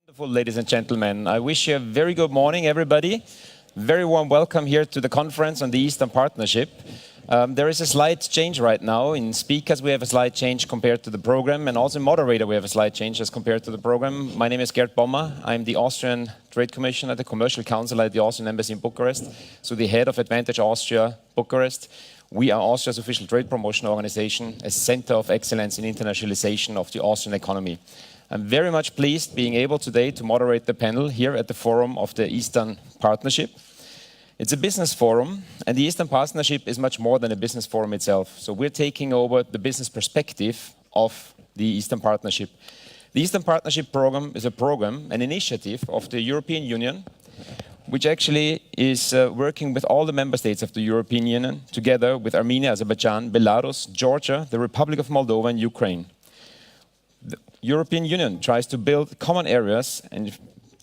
Wonderful, ladies and gentlemen. I wish you a very good morning, everybody. Very warm welcome here to the conference on the Eastern Partnership. There is a slight change right now. In speakers, we have a slight change compared to the program, and also in moderator, we have a slight change as compared to the program. My name is Gerd Bommer. I'm the Austrian Trade Commissioner, the Commercial Council at the Austrian Embassy in Bucharest, so the head of Advantage Austria, Bucharest. We are Austria's official trade promotion organization, a center of excellence in internationalization of the Austrian economy. I'm very much pleased being able today to moderate the panel here at the forum of the Eastern Partnership. It's a business forum, and the Eastern Partnership is much more than a business forum itself. So we're taking over the business perspective of the Eastern Partnership. The Eastern Partnership program is a program, an initiative of the European Union, which actually is working with all the member states of the European Union, together with Armenia, Azerbaijan, Belarus, Georgia, the Republic of Moldova, and Ukraine. The European Union tries to build common areas in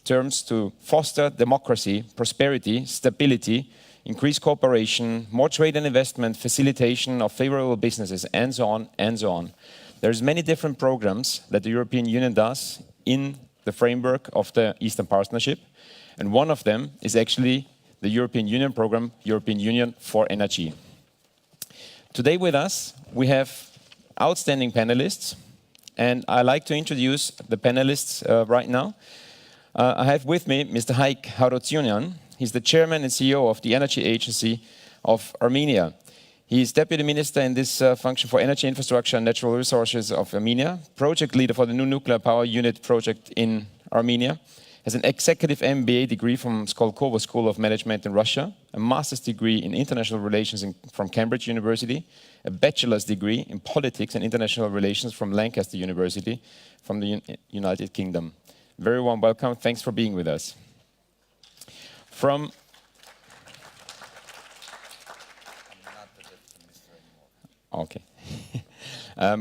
terms to foster democracy, prosperity, stability, increase cooperation, more trade and investment, facilitation of favorable businesses, and so on, and so on. There's many different programs that the European Union does in the framework of the Eastern Partnership, and one of them is actually the European Union program, European Union for Energy. Today with us, we have outstanding panelists, and I'd like to introduce the panelists right now. I have with me Mr. Hayk Harutyunyan. He's the chairman and CEO of the Energy Agency of Armenia. He is deputy minister in this function for energy infrastructure and natural resources of Armenia, project leader for the new nuclear power unit project in Armenia, has an executive MBA degree from Skolkovo School of Management in Russia, a master's degree in international relations from Cambridge University, a bachelor's degree in politics and international relations from Lancaster University from the United Kingdom. Very warm welcome. Thanks for being with us. Okay.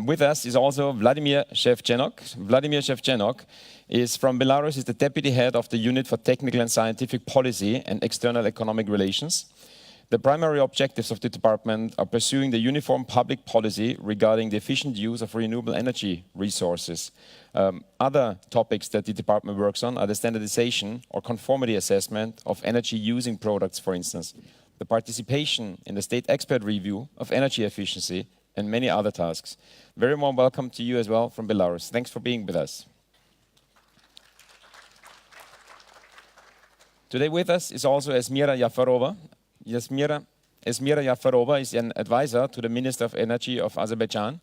With us is also Vladimir Shevchenok. Vladimir Shevchenok is from Belarus. He's the deputy head of the Unit for Technical and Scientific Policy and External Economic Relations. The primary objectives of the department are pursuing the uniform public policy regarding the efficient use of renewable energy resources. Other topics that the department works on are the standardization or conformity assessment of energy using products, for instance, the participation in the state expert review of energy efficiency, and many other tasks. Very warm welcome to you as well from Belarus. Thanks for being with us. Today with us is also Esmira Yafarova. Esmira Yafarova is an advisor to the Minister of Energy of Azerbaijan,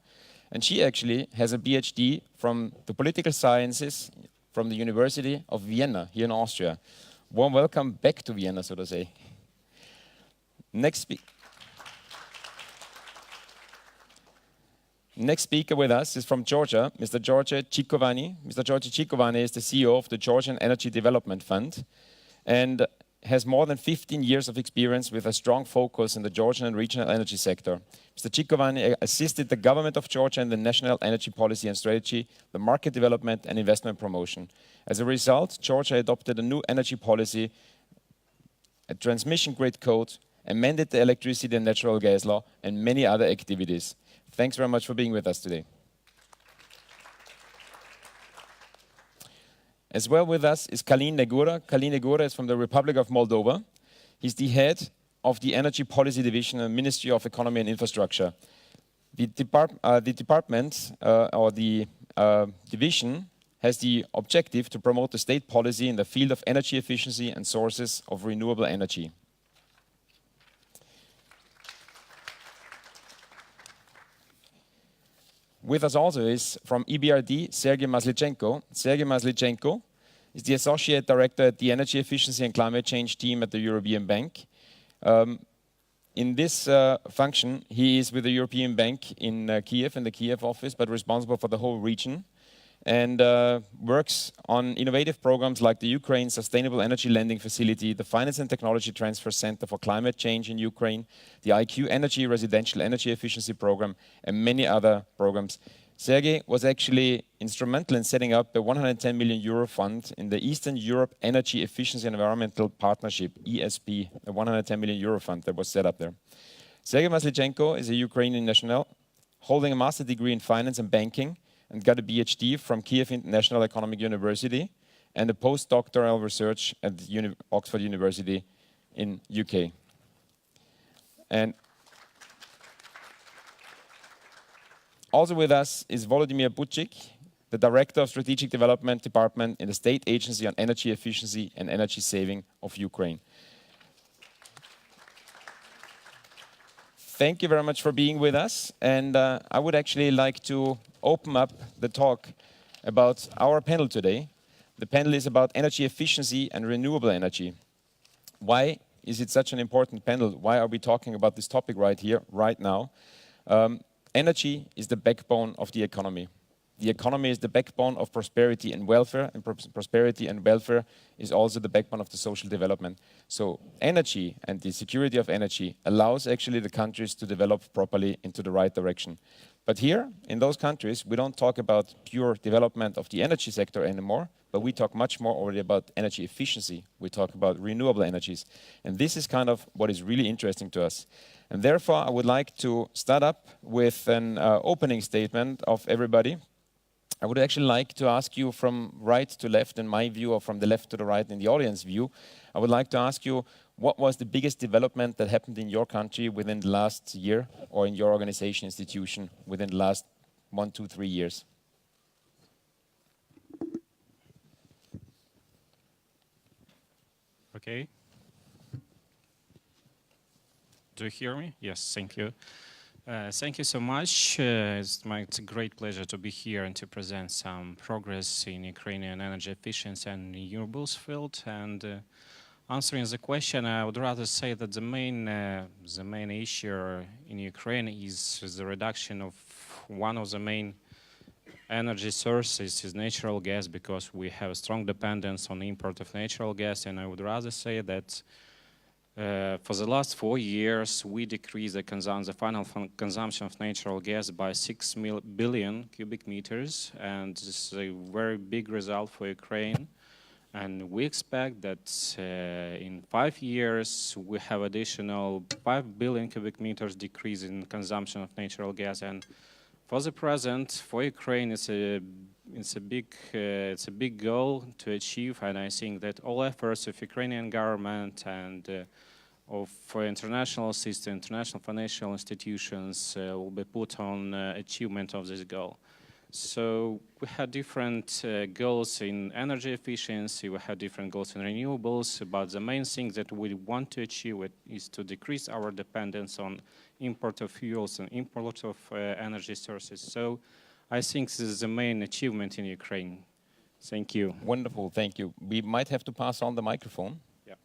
and she actually has a PhD from the political sciences from the University of Vienna here in Austria. Warm welcome back to Vienna, so to say. Next speaker with us is from Georgia, Mr. George Chikovani. Mr. George Chikovani is the CEO of the Georgian Energy Development Fund and has more than 15 years of experience with a strong focus in the Georgian and regional energy sector. Mr. Chikovani assisted the government of Georgia in the national energy policy and strategy, the market development and investment promotion. As a result, Georgia adopted a new energy policy, a transmission grid code, amended the electricity and natural gas law, and many other activities. Thanks very much for being with us today. As well with us is Kalin Negura. Kalin Negura is from the Republic of Moldova. He's the head of the Energy Policy Division and Ministry of Economy and Infrastructure. The division has the objective to promote the state policy in the field of energy efficiency and sources of renewable energy. With us also is from EBRD, Sergei Maslichenko. Sergei Maslichenko is the Associate Director at the Energy Efficiency and Climate Change team at the European Bank. In this function, he is with the European Bank in Kiev, in the Kiev office, but responsible for the whole region, and works on innovative programs like the Ukraine Sustainable Energy Lending Facility, the Finance and Technology Transfer Center for Climate Change in Ukraine, the IQ Energy Residential Energy Efficiency Program, and many other programs. Sergei was actually instrumental in setting up the 110 million euro fund in the Eastern Europe Energy Efficiency and Environmental Partnership, ESP, a 110 million euro fund that was set up there. Sergei Maslichenko is a Ukrainian national, holding a master's degree in finance and banking, and got a PhD from Kiev International Economic University, and a postdoctoral research at Oxford University in UK. And also with us is Volodymyr Buchik, the Director of Strategic Development Department in the State Agency on Energy Efficiency and Energy Saving of Ukraine. Thank you very much for being with us, and I would actually like to open up the talk about our panel today. The panel is about energy efficiency and renewable energy. Why is it such an important panel? Why are we talking about this topic right here, right now? Energy is the backbone of the economy. The economy is the backbone of prosperity and welfare, and prosperity and welfare is also the backbone of the social development. So energy and the security of energy allows actually the countries to develop properly into the right direction. But here, in those countries, we don't talk about pure development of the energy sector anymore, but we talk much more already about energy efficiency. We talk about renewable energies. And this is kind of what is really interesting to us. And therefore, I would like to start up with an opening statement of everybody. I would actually like to ask you from right to left in my view, or from the left to the right in the audience view. I would like to ask you, what was the biggest development that happened in your country within the last year, or in your organization institution within the last 1, 2, 3 years? Okay. Do you hear me? Yes, thank you. Thank you so much. It's a great pleasure to be here and to present some progress in Ukrainian energy efficiency and renewables field. And answering the question, I would rather say that the main issue in Ukraine is the reduction of one of the main energy sources is natural gas, because we have a strong dependence on import of natural gas. And I would rather say that for the last 4 years, we decreased the final consumption of natural gas by 6 billion cubic meters, and this is a very big result for Ukraine. And we expect that in 5 years, we have additional 5 billion cubic meters decrease in consumption of natural gas. And for the present, for Ukraine, it's a big goal to achieve, and I think that all efforts of Ukrainian government and of international system, international financial institutions will be put on achievement of this goal. So we had different goals in energy efficiency, we had different goals in renewables, but the main thing that we want to achieve is to decrease our dependence on import of fuels and import of energy sources. So I think this is the main achievement in Ukraine. Thank you. Wonderful, thank you. We might have to pass on the microphone. Yeah.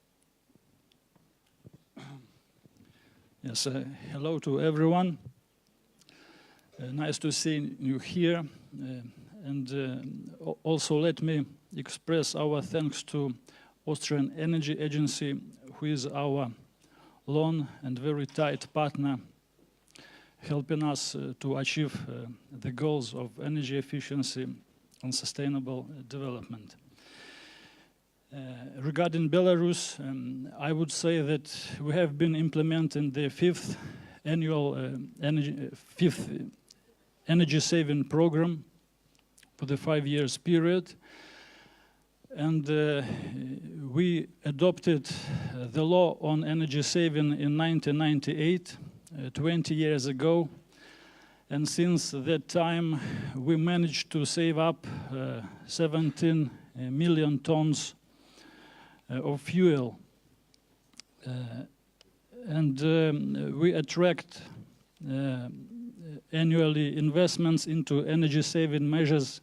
Yes, hello to everyone. Nice to see you here. Also let me express our thanks to Austrian Energy Agency, who is our long and very tight partner, helping us to achieve the goals of energy efficiency and sustainable development. Regarding Belarus, I would say that we have been implementing the fifth energy saving program for the 5 years period. And we adopted the law on energy saving in 1998, 20 years ago. And since that time, we managed to save up 17 million tons of fuel. We attract annually investments into energy saving measures.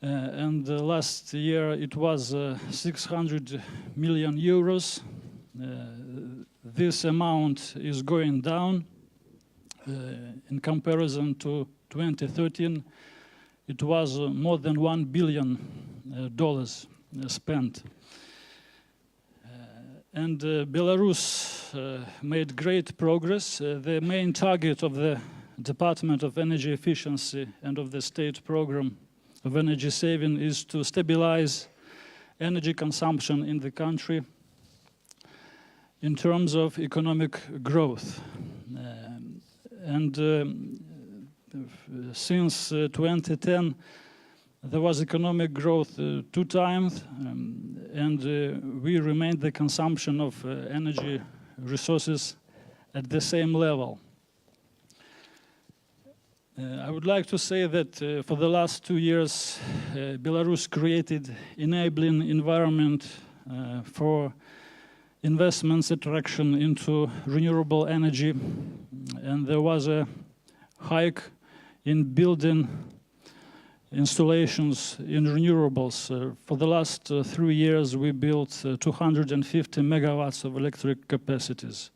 And last year it was 600 million euros. This amount is going down. In comparison to 2013, it was more than $1 billion spent. And Belarus made great progress. The main target of the Department of Energy Efficiency and of the state program of energy saving is to stabilize energy consumption in the country in terms of economic growth. Since 2010, There was economic growth 2 times, and we remained the consumption of energy resources at the same level. I would like to say that for the last 2 years, Belarus created enabling environment for investments attraction into renewable energy, and there was a hike in building installations in renewables. For the last 3 years, we built 250 megawatts of electric capacities.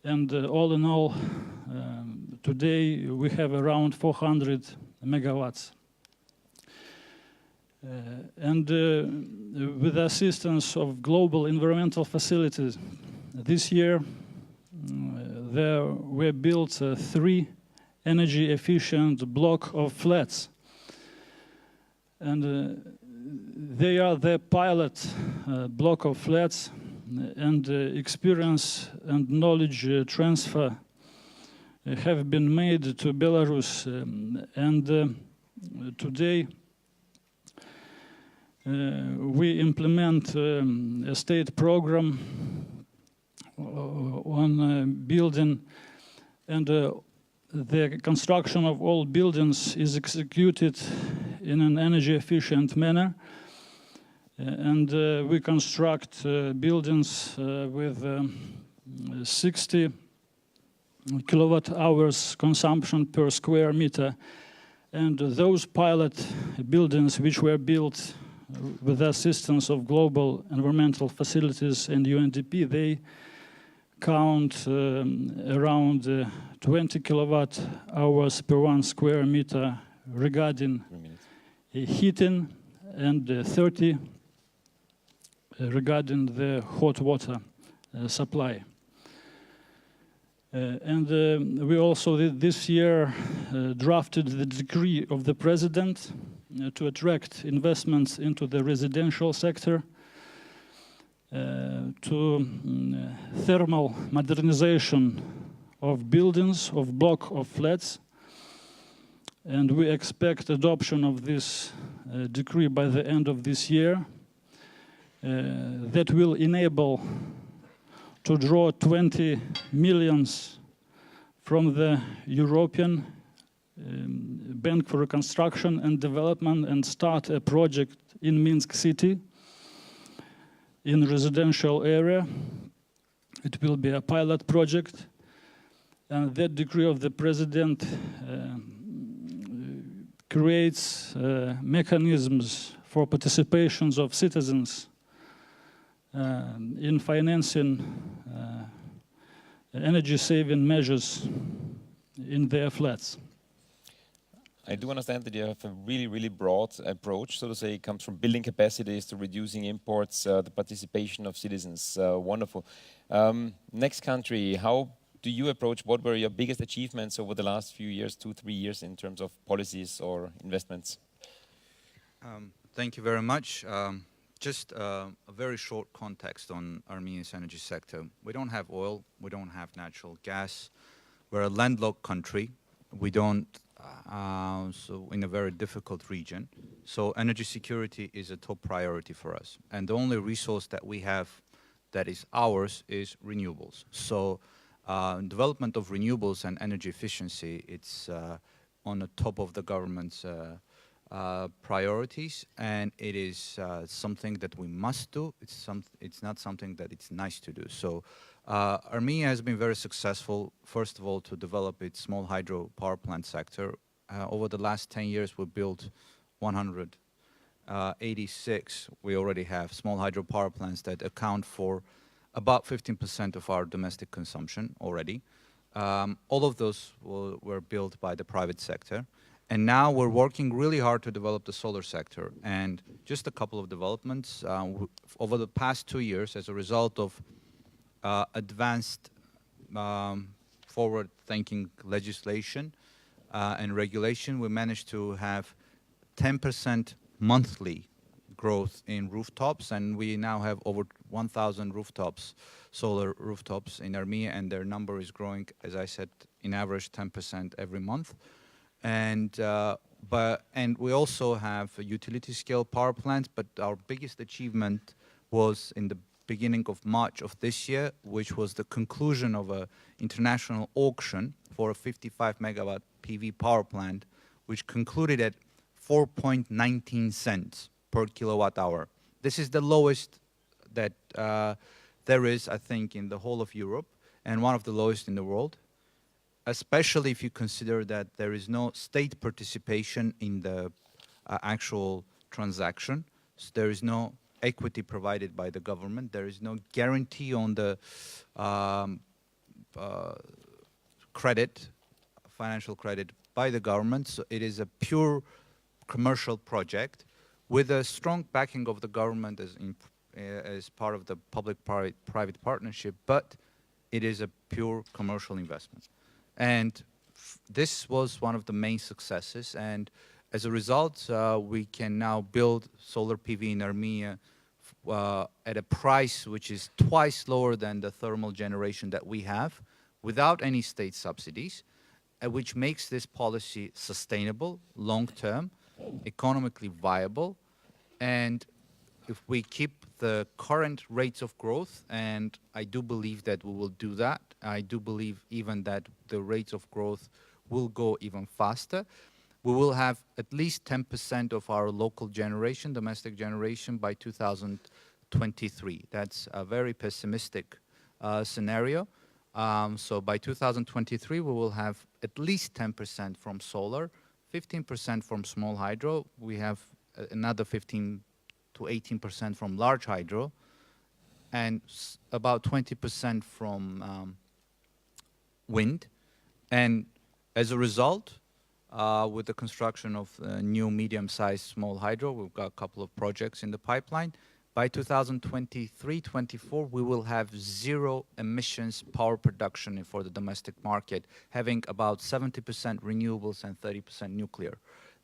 And all in all, today we have around 400 megawatts. And with the assistance of global environmental facilities, this year there were built 3 energy efficient block of flats. And they are the pilot block of flats, and experience and knowledge transfer have been made to Belarus. Today we implement a state program on building, and the construction of all buildings is executed in an energy efficient manner. And we construct buildings with 60 kilowatt hours consumption per square meter. And those pilot buildings which were built with the assistance of global environmental facilities and UNDP, they count around 20 kilowatt hours per 1 square meter regarding heating, and 30 regarding the hot water supply. And we also this year drafted the decree of the president to attract investments into the residential sector, to thermal modernization of buildings, of block of flats. And we expect adoption of this decree by the end of this year. That will enable to draw 20 millions from the European Bank for Reconstruction and Development and start a project in Minsk city in residential area. It will be a pilot project, and that decree of the president creates mechanisms for participations of citizens in financing energy-saving measures in their flats. I do understand that you have a really, really broad approach, so to say. It comes from building capacities to reducing imports, the participation of citizens. Wonderful. Next country, how do you approach, what were your biggest achievements over the last few years, 2-3 years, in terms of policies or investments? Thank you very much. Just a very short context on Armenia's energy sector. We don't have oil, we don't have natural gas. We're a landlocked country. We don't, so in a very difficult region. So energy security is a top priority for us. And the only resource that we have that is ours is renewables. So development of renewables and energy efficiency, it's on the top of the government's priorities, and it is something that we must do. It's not something that it's nice to do. So Armenia has been very successful, first of all, to develop its small hydro power plant sector. Over the last 10 years, we built 186. We already have small hydro power plants that account for about 15% of our domestic consumption already. All of those were built by the private sector. And now we're working really hard to develop the solar sector. And just a couple of developments. Over the past 2 years, as a result of advanced forward-thinking legislation and regulation, we managed to have 10% monthly growth in rooftops, and we now have over 1,000 rooftops, solar rooftops in Armenia, and their number is growing, as I said, in average 10% every month. And and we also have utility scale power plants, but our biggest achievement was in the beginning of March of this year, which was the conclusion of an international auction for a 55 megawatt PV power plant, which concluded at 4.19 cents per kilowatt hour. This is the lowest that there is, I think, in the whole of Europe, and one of the lowest in the world, especially if you consider that there is no state participation in the actual transaction. So there is no equity provided by the government. There is no guarantee on the credit, financial credit by the government. So it is a pure commercial project with a strong backing of the government as part of the public-private partnership, but it is a pure commercial investment. And this was one of the main successes, and as a result, we can now build solar PV in Armenia at a price which is twice lower than the thermal generation that we have, without any state subsidies, which makes this policy sustainable, long-term, economically viable, and if we keep the current rates of growth, and I do believe that we will do that, I do believe even that the rates of growth will go even faster, we will have at least 10% of our local generation, domestic generation, by 2023. That's a very pessimistic scenario. So by 2023, we will have at least 10% from solar, 15% from small hydro. We have another 15 to 18% from large hydro, and about 20% from wind. And as a result, with the construction of new medium-sized small hydro, we've got a couple of projects in the pipeline. By 2023-24, we will have zero emissions power production for the domestic market, having about 70% renewables and 30% nuclear.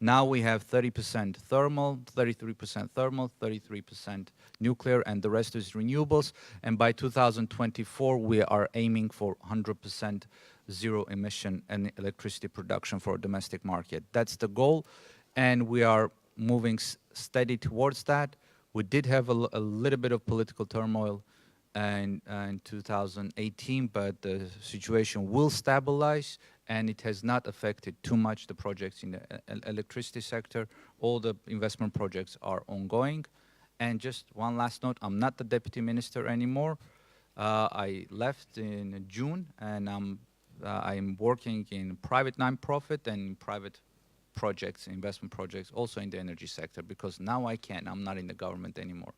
Now we have 30% thermal, 33% nuclear, and the rest is renewables. And by 2024, we are aiming for 100% zero emission and electricity production for a domestic market. That's the goal, and we are moving steady towards that. We did have a little bit of political turmoil in 2018, but the situation will stabilize, and it has not affected too much the projects in the electricity sector. All the investment projects are ongoing. And just one last note, I'm not the deputy minister anymore. I left in June, and I'm working in private non-profit and private projects, investment projects, also in the energy sector, because now I'm not in the government anymore.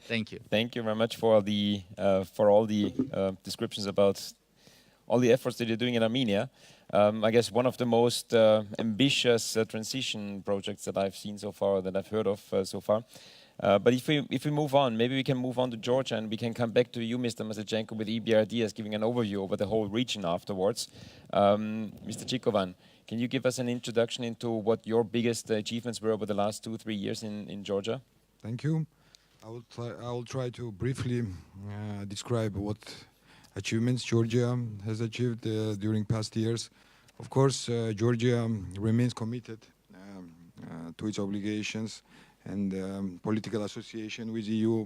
Thank you. Thank you very much for all the descriptions about all the efforts that you're doing in Armenia. I guess one of the most ambitious transition projects that I've seen so far, that I've heard of so far. But if we move on, maybe we can move on to Georgia, and we can come back to you, Mr. Mazatchenko, with EBRD as giving an overview over the whole region afterwards. Mr. Chikovan, can you give us an introduction into what your biggest achievements were over the last 2-3 years in Georgia? Thank you. I will try to briefly describe what achievements Georgia has achieved during past years. Of course, Georgia remains committed to its obligations and political association with EU,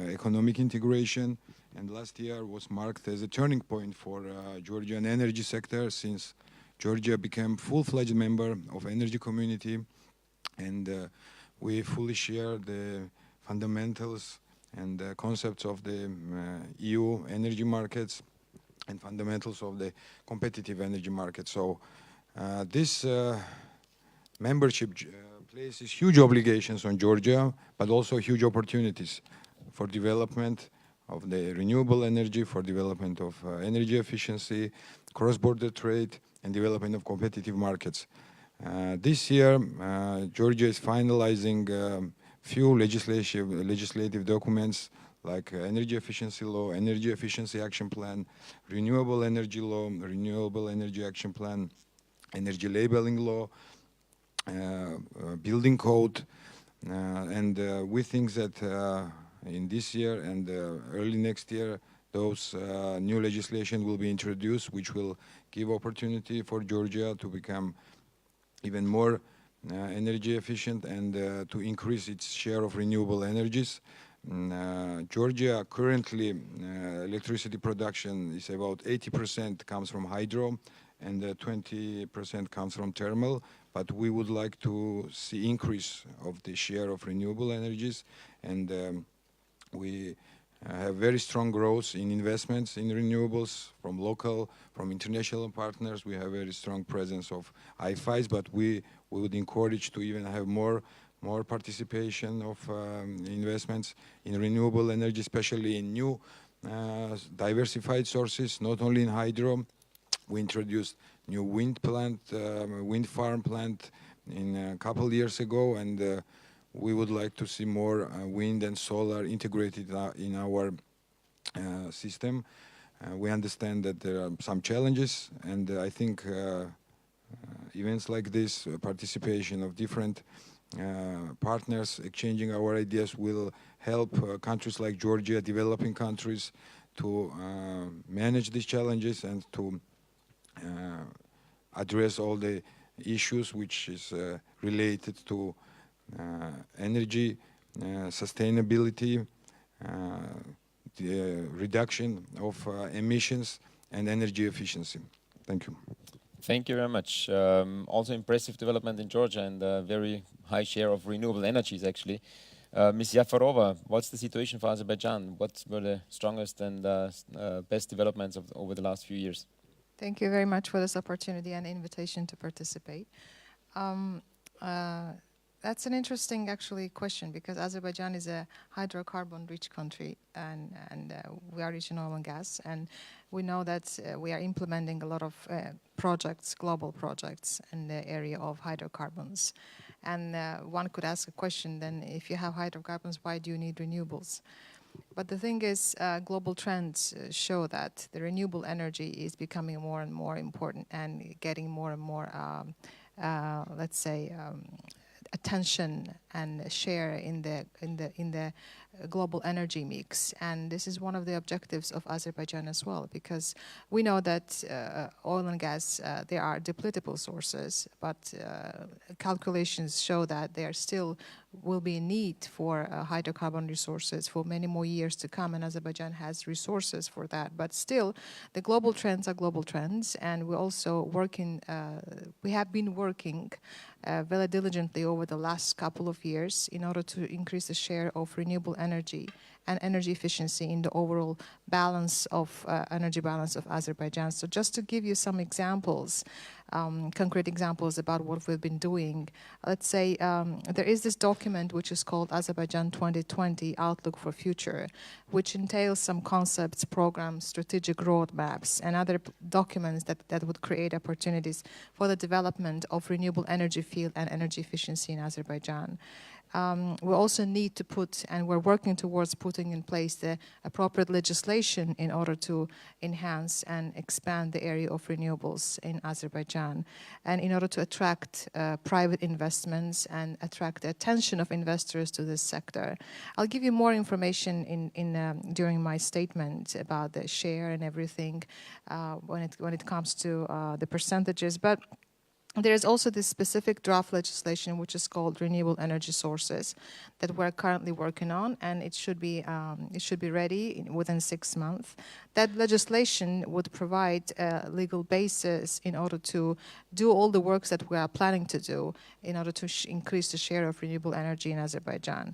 economic integration, and last year was marked as a turning point for Georgian energy sector, since Georgia became full-fledged member of energy community, and we fully share the fundamentals and concepts of the EU energy markets and fundamentals of the competitive energy market. So this membership places huge obligations on Georgia, but also huge opportunities for development of the renewable energy, for development of energy efficiency, cross-border trade, and development of competitive markets. This year, Georgia is finalizing few legislative documents like energy efficiency law, energy efficiency action plan, renewable energy law, renewable energy action plan, energy labeling law, building code, and we think that in this year and early next year, those new legislation will be introduced, which will give opportunity for Georgia to become even more energy efficient and to increase its share of renewable energies. Georgia currently electricity production is about 80% comes from hydro and 20% comes from thermal, but we would like to see increase of the share of renewable energies, and we have very strong growth in investments in renewables from local, from international partners. We have very strong presence of IFIs, but we would encourage to even have more participation of investments in renewable energy, especially in new diversified sources, not only in hydro. We introduced new wind farm plant in a couple of years ago, and we would like to see more wind and solar integrated in our system. We understand that there are some challenges, and I think events like this, participation of different partners, exchanging our ideas will help countries like Georgia, developing countries, to manage these challenges and to address all the issues which is related to energy, sustainability, the reduction of emissions and energy efficiency. Thank you. Thank you very much. Also impressive development in Georgia and a very high share of renewable energies actually. Ms. Yafarova, what's the situation for Azerbaijan? What were the strongest and best developments over the last few years? Thank you very much for this opportunity and invitation to participate. That's an interesting actually question, because Azerbaijan is a hydrocarbon rich country, and we are rich in oil and gas, and we know that we are implementing a lot of projects, global projects in the area of hydrocarbons. And one could ask a question then, if you have hydrocarbons, why do you need renewables? But the thing is, global trends show that the renewable energy is becoming more and more important and getting more and more, let's say, attention and share in the global energy mix. And this is one of the objectives of Azerbaijan as well, because we know that oil and gas, they are depletable sources, but calculations show that there still will be a need for hydrocarbon resources for many more years to come, and Azerbaijan has resources for that. But still, the global trends are global trends, and we're also working, we have been working very diligently over the last couple of years in order to increase the share of renewable energy and energy efficiency in the overall balance of energy balance of Azerbaijan. So just to give you some examples, concrete examples about what we've been doing. Let's say there is this document which is called Azerbaijan 2020 Outlook for Future, which entails some concepts, programs, strategic roadmaps, and other documents that would create opportunities for the development of renewable energy field and energy efficiency in Azerbaijan. We also need to put, and we're working towards putting in place the appropriate legislation in order to enhance and expand the area of renewables in Azerbaijan, and in order to attract private investments and attract the attention of investors to this sector. I'll give you more information during my statement about the share and everything when it comes to the percentages. But there is also this specific draft legislation which is called Renewable Energy Sources that we're currently working on, and it should be ready within 6 months. That legislation would provide a legal basis in order to do all the works that we are planning to do in order to increase the share of renewable energy in Azerbaijan.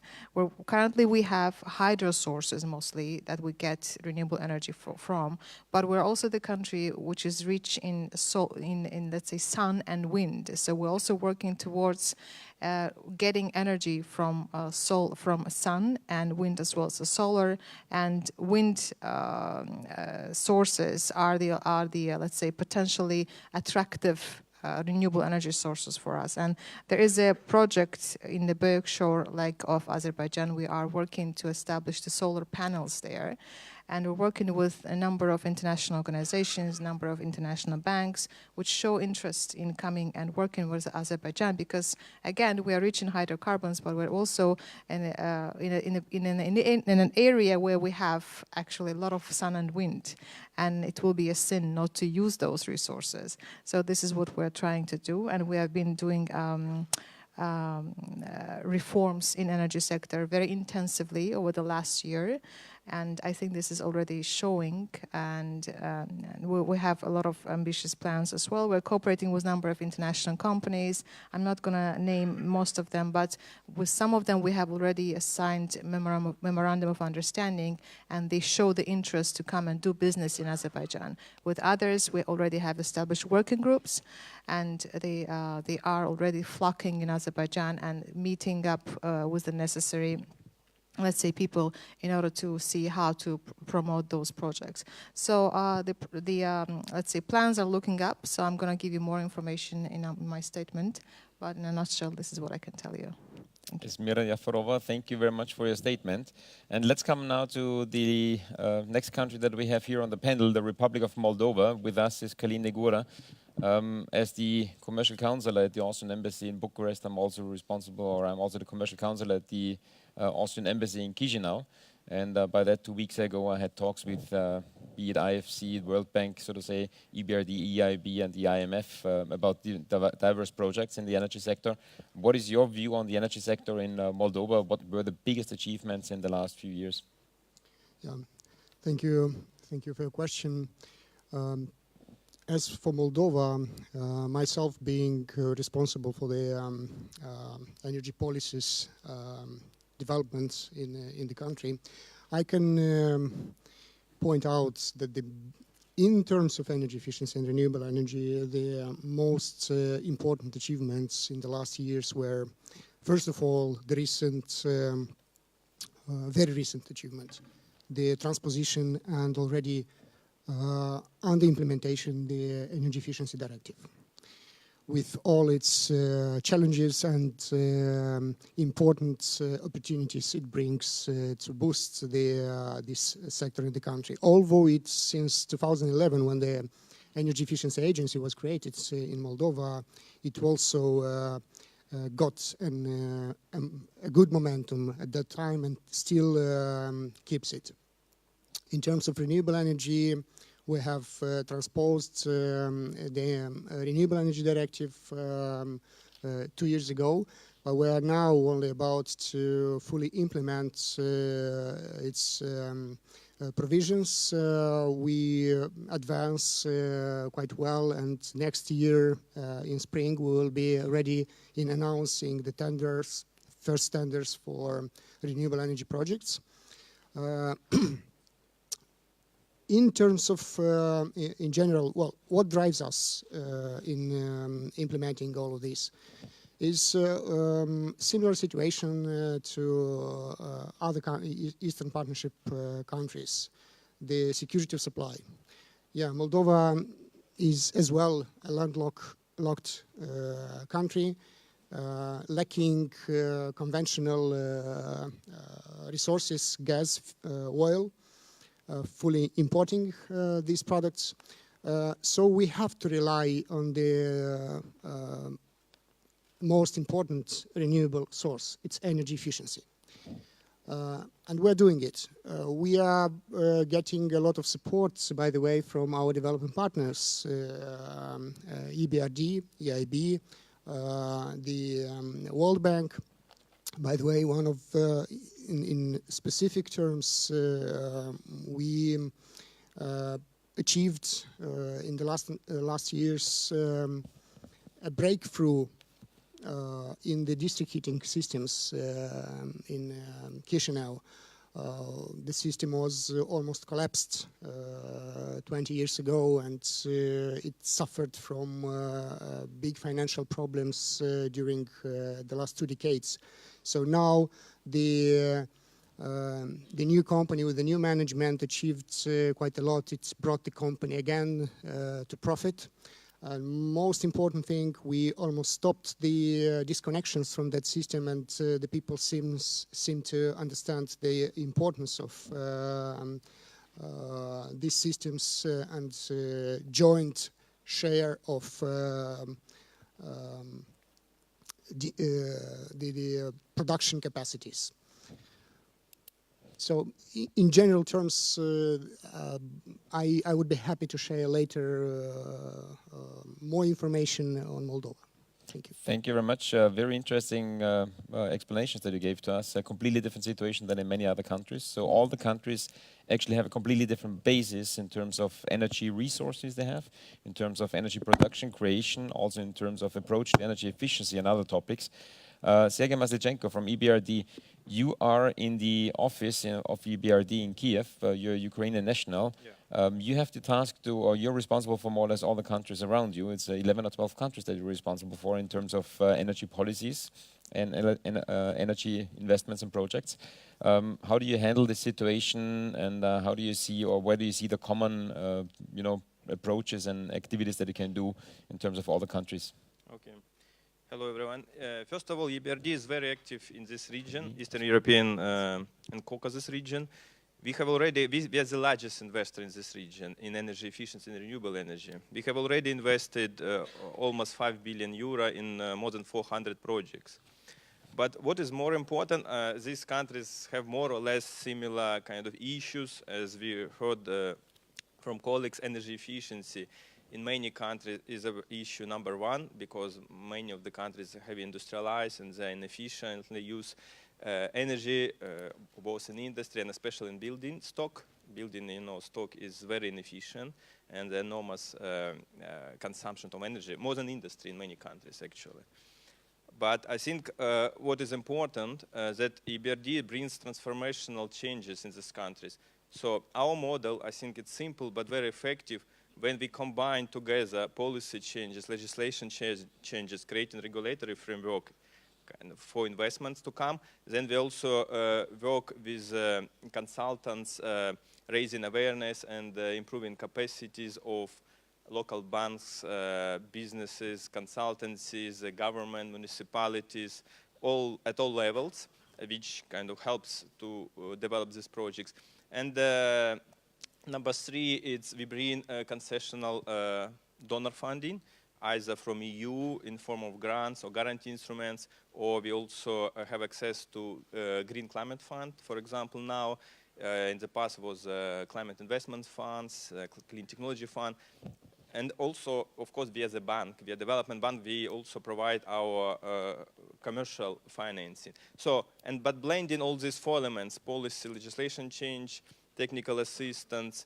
Currently we have hydro sources mostly that we get renewable energy from, but we're also the country which is rich in let's say sun and wind. So we're also working towards getting energy from sun and wind as well. So solar and wind sources are the let's say potentially attractive renewable energy sources for us. And there is a project in the Berkshire Lake of Azerbaijan. We are working to establish the solar panels there. And we're working with a number of international organizations, a number of international banks, which show interest in coming and working with Azerbaijan, because, again, we are rich in hydrocarbons, but we're also in an area where we have actually a lot of sun and wind, and it will be a sin not to use those resources. So this is what we're trying to do, and we have been doing reforms in energy sector very intensively over the last year. And I think this is already showing, and we have a lot of ambitious plans as well. We're cooperating with a number of international companies. I'm not going to name most of them, but with some of them we have already signed memorandum of understanding, and they show the interest to come and do business in Azerbaijan. With others, we already have established working groups, and they are already flocking in Azerbaijan and meeting up with the necessary, let's say, people in order to see how to promote those projects. So let's say plans are looking up. So I'm going to give you more information in my statement, but in a nutshell, this is what I can tell you. Esmira Yafarova, thank you very much for your statement. And let's come now to the next country that we have here on the panel, the Republic of Moldova. With us is Kalin Negura. As the commercial counselor at the Austrian Embassy in Bucharest, I'm also responsible, or I'm also the commercial counselor at the Austrian Embassy in Chisinau. And by that, 2 weeks ago, I had talks with be it IFC, World Bank, so to say, EBRD, EIB, and the IMF about the diverse projects in the energy sector. What is your view on the energy sector in Moldova? What were the biggest achievements in the last few years? Yeah, thank you. Thank you for your question. As for Moldova, myself being responsible for the energy policies developments in the country, I can point out that in terms of energy efficiency and renewable energy, the most important achievements in the last years were, first of all, the recent, very recent achievement, the transposition and already under implementation the Energy Efficiency Directive, with all its challenges and important opportunities it brings to boost this sector in the country. Although it's since 2011, when the Energy Efficiency Agency was created in Moldova, it also got a good momentum at that time and still keeps it. In terms of renewable energy, we have transposed the Renewable Energy Directive 2 years ago, but we are now only about to fully implement its provisions. We advance quite well, and next year in spring we will be ready in announcing the tenders, first tenders for renewable energy projects. In terms of, in general, well, what drives us in implementing all of this is similar situation to other Eastern Partnership countries, the security of supply. Yeah, Moldova is as well a landlocked country, lacking conventional resources, gas, oil, fully importing these products. So we have to rely on the most important renewable source, it's energy efficiency. And we're doing it. We are getting a lot of support, by the way, from our development partners, EBRD, EIB, the World Bank. By the way, one of, in specific terms, we achieved in the last years a breakthrough in the district heating systems in Chisinau. The system was almost collapsed 20 years ago, and it suffered from big financial problems during the last 2 decades. So now the new company with the new management achieved quite a lot. It's brought the company again to profit. Most important thing, we almost stopped the disconnections from that system, and the people seem to understand the importance of these systems and joint share of the production capacities. So in general terms, I would be happy to share later more information on Moldova. Thank you. Thank you very much. Very interesting explanations that you gave to us. A completely different situation than in many other countries. So all the countries actually have a completely different basis in terms of energy resources they have, in terms of energy production, creation, also in terms of approach to energy efficiency and other topics. Sergei Maslichenko from EBRD, you are in the office of EBRD in Kiev. You're a Ukrainian national. Yeah. You have the task to, or you're responsible for more or less all the countries around you. It's 11 or 12 countries that you're responsible for in terms of energy policies and energy investments and projects. How do you handle the situation, and how do you see, or where do you see the common, approaches and activities that you can do in terms of all the countries? Okay. Hello, everyone. First of all, EBRD is very active in this region, Eastern European and Caucasus region. We are the largest investor in this region in energy efficiency and renewable energy. We have already invested almost 5 billion euro in more than 400 projects. But what is more important, these countries have more or less similar kind of issues, as we heard from colleagues. Energy efficiency in many countries is an issue number one, because many of the countries have industrialized and they inefficiently use energy, both in industry and especially in building stock. Building, stock is very inefficient and enormous consumption of energy, more than industry in many countries actually. But I think what is important that EBRD brings transformational changes in these countries. So our model, I think it's simple but very effective. When we combine together policy changes, legislation changes, creating regulatory framework kind of for investments to come, then we also work with consultants, raising awareness and improving capacities of local banks, businesses, consultancies, government, municipalities, at all levels, which kind of helps to develop these projects. And number three, we bring concessional donor funding, either from EU in form of grants or guarantee instruments, or we also have access to Green Climate Fund, for example, now. In the past was Climate Investment Funds, Clean Technology Fund. And also, of course, we as a bank, we are a development bank, we also provide our commercial financing. So, but blending all these four elements, policy, legislation change, technical assistance,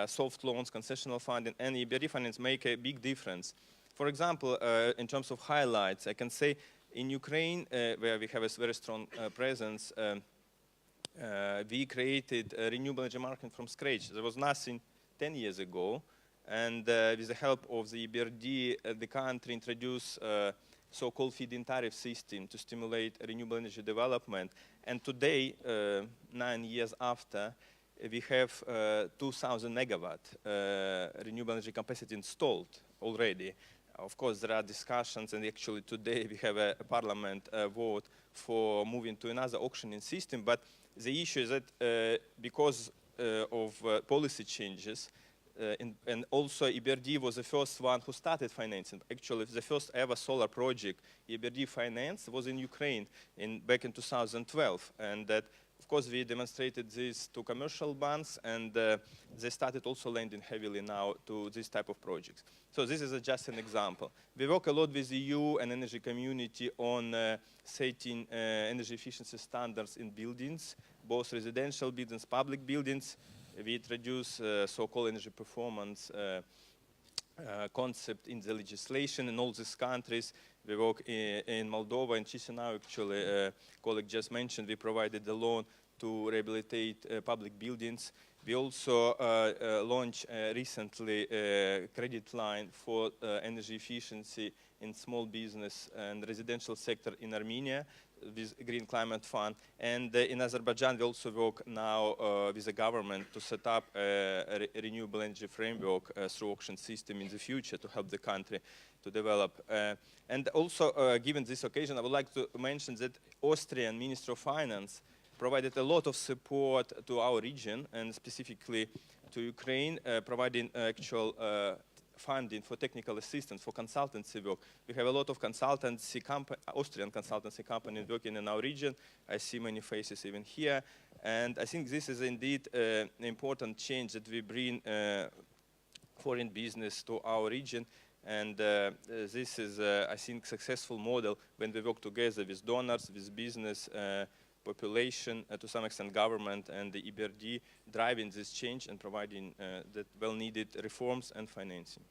soft loans, concessional funding, and EBRD finance make a big difference. For example, in terms of highlights, I can say in Ukraine, where we have a very strong presence, we created a renewable energy market from scratch. There was nothing 10 years ago. And with the help of the EBRD, the country introduced so-called feed-in tariff system to stimulate renewable energy development. And today, 9 years after, we have 2,000 megawatt renewable energy capacity installed already. Of course, there are discussions, and actually today we have a parliament vote for moving to another auctioning system. But the issue is that because of policy changes, and also EBRD was the first one who started financing. Actually, the first ever solar project EBRD financed was in Ukraine back in 2012. And that, of course, we demonstrated this to commercial banks, and they started also lending heavily now to this type of projects. So this is just an example. We work a lot with the EU and energy community on setting energy efficiency standards in buildings, both residential buildings, public buildings. We introduce so-called energy performance concept in the legislation in all these countries. We work in Moldova and Chisinau, actually, a colleague just mentioned, we provided the loan to rehabilitate public buildings. We also launched recently a credit line for energy efficiency in small business and residential sector in Armenia with Green Climate Fund. And in Azerbaijan, we also work now with the government to set up a renewable energy framework through auction system in the future to help the country to develop. And also, given this occasion, I would like to mention that Austrian Ministry of Finance provided a lot of support to our region and specifically to Ukraine, providing actual funding for technical assistance, for consultancy work. We have a lot of Austrian consultancy companies working in our region. I see many faces even here. And I think this is indeed an important change that we bring foreign business to our region. And this is, I think, successful model when we work together with donors, with business, population, to some extent government, and the EBRD driving this change and providing the well-needed reforms and financing.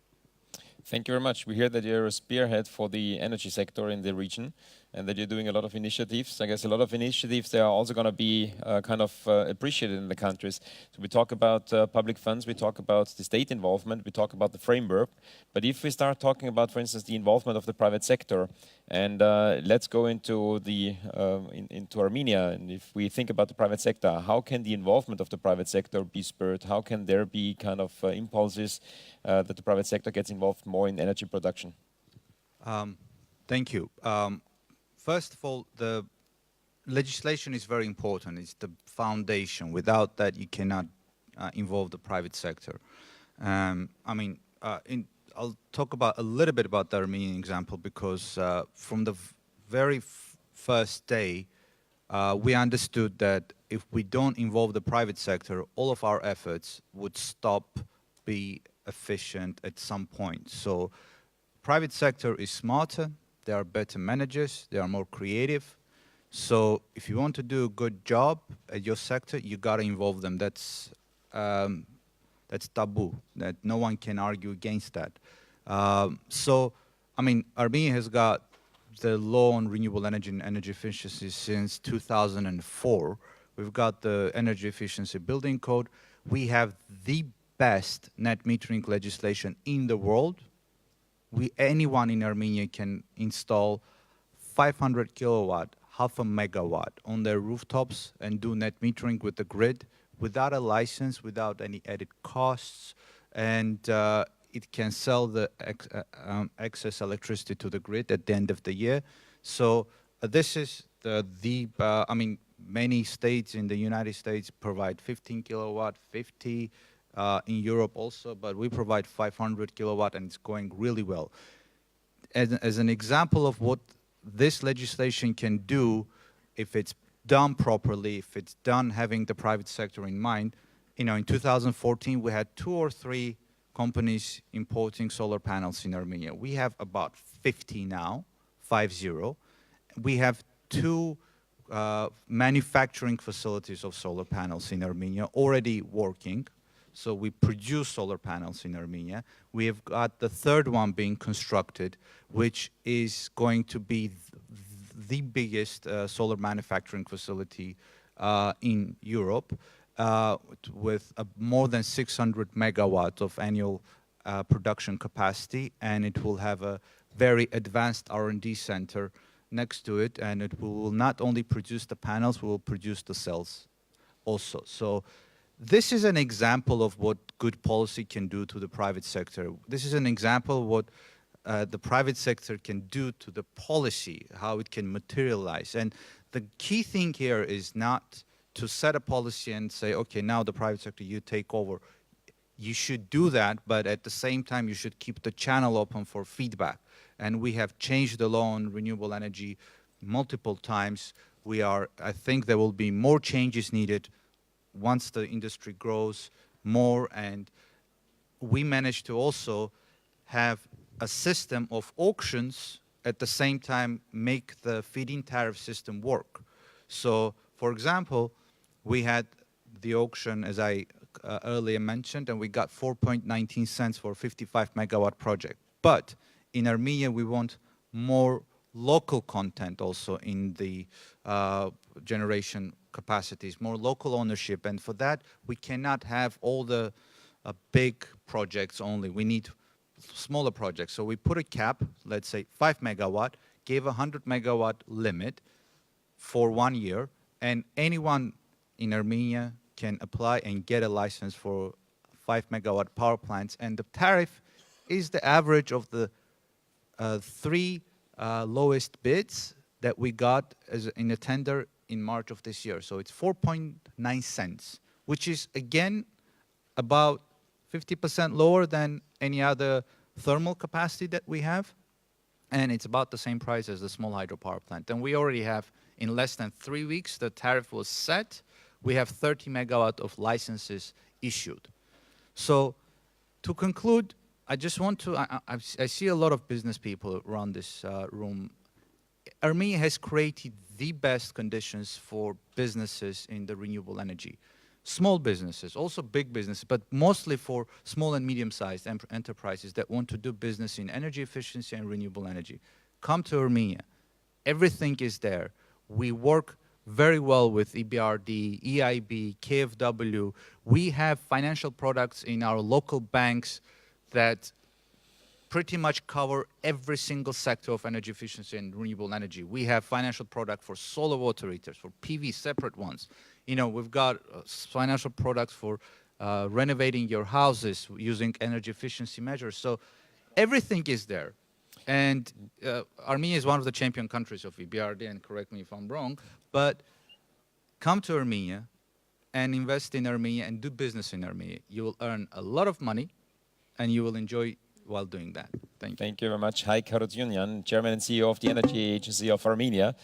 Thank you very much. We hear that you're a spearhead for the energy sector in the region and that you're doing a lot of initiatives. I guess a lot of initiatives, they are also going to be kind of appreciated in the countries. So we talk about public funds, we talk about the state involvement, we talk about the framework. But if we start talking about, for instance, the involvement of the private sector, and let's go into into Armenia, and if we think about the private sector, how can the involvement of the private sector be spurred? How can there be kind of impulses that the private sector gets involved more in energy production? Thank you. First of all, the legislation is very important. It's the foundation. Without that, you cannot involve the private sector. I mean, I'll talk about a little bit about the Armenian example because from the very first day, we understood that if we don't involve the private sector, all of our efforts would stop, be efficient at some point. So private sector is smarter, they are better managers, they are more creative. So if you want to do a good job at your sector, you got to involve them. That's taboo, that no one can argue against that. So, I mean, Armenia has got the law on renewable energy and energy efficiency since 2004. We've got the energy efficiency building code. We have the best net metering legislation in the world. Anyone in Armenia can install 500 kilowatt, half a megawatt on their rooftops and do net metering with the grid without a license, without any added costs, and it can sell the excess electricity to the grid at the end of the year. So this is I mean, many states in the United States provide 15 kilowatt, 50, in Europe also, but we provide 500 kilowatt and it's going really well. As an example of what this legislation can do, if it's done properly, if it's done having the private sector in mind, you know, in 2014 we had 2 or 3 companies importing solar panels in Armenia. We have about 50 now, 50. We have 2 manufacturing facilities of solar panels in Armenia already working. So we produce solar panels in Armenia. We have got the 3rd one being constructed, which is going to be the biggest solar manufacturing facility in Europe, with more than 600 megawatts of annual production capacity, and it will have a very advanced R&D center next to it, and it will not only produce the panels, we will produce the cells also. So this is an example of what good policy can do to the private sector. This is an example of what the private sector can do to the policy, how it can materialize. And the key thing here is not to set a policy and say, okay, now the private sector, you take over. You should do that, but at the same time, you should keep the channel open for feedback. And we have changed the law on renewable energy multiple times. I think there will be more changes needed once the industry grows more, and we managed to also have a system of auctions at the same time make the feed-in tariff system work. So, for example, we had the auction, as I earlier mentioned, and we got 4.19 cents for a 55 megawatt project. But in Armenia, we want more local content also in the generation capacities, more local ownership, and for that we cannot have all the big projects only. We need smaller projects. So we put a cap, let's say 5 megawatt, gave a 100 megawatt limit for 1 year, and anyone in Armenia can apply and get a license for 5 megawatt power plants, and the tariff is the average of the 3 lowest bids that we got in a tender in March of this year. So it's 4.9 cents, which is again about 50% lower than any other thermal capacity that we have. And it's about the same price as the small hydropower plant. And we already have, in less than 3 weeks, the tariff was set. We have 30 megawatt of licenses issued. So to conclude, I just want to, I see a lot of business people around this room. Armenia has created the best conditions for businesses in the renewable energy. Small businesses, also big businesses, but mostly for small and medium-sized enterprises that want to do business in energy efficiency and renewable energy. Come to Armenia. Everything is there. We work very well with EBRD, EIB, KfW. We have financial products in our local banks that pretty much cover every single sector of energy efficiency and renewable energy. We have financial product for solar water heaters, for PV, separate ones. You know, we've got financial products for renovating your houses using energy efficiency measures. So everything is there. And Armenia is one of the champion countries of EBRD, and correct me if I'm wrong, but come to Armenia and invest in Armenia and do business in Armenia. You will earn a lot of money and you will enjoy while doing that. Thank you. Thank you very much. Hayk Harutyunyan, Chairman and CEO of the Energy Agency of Armenia.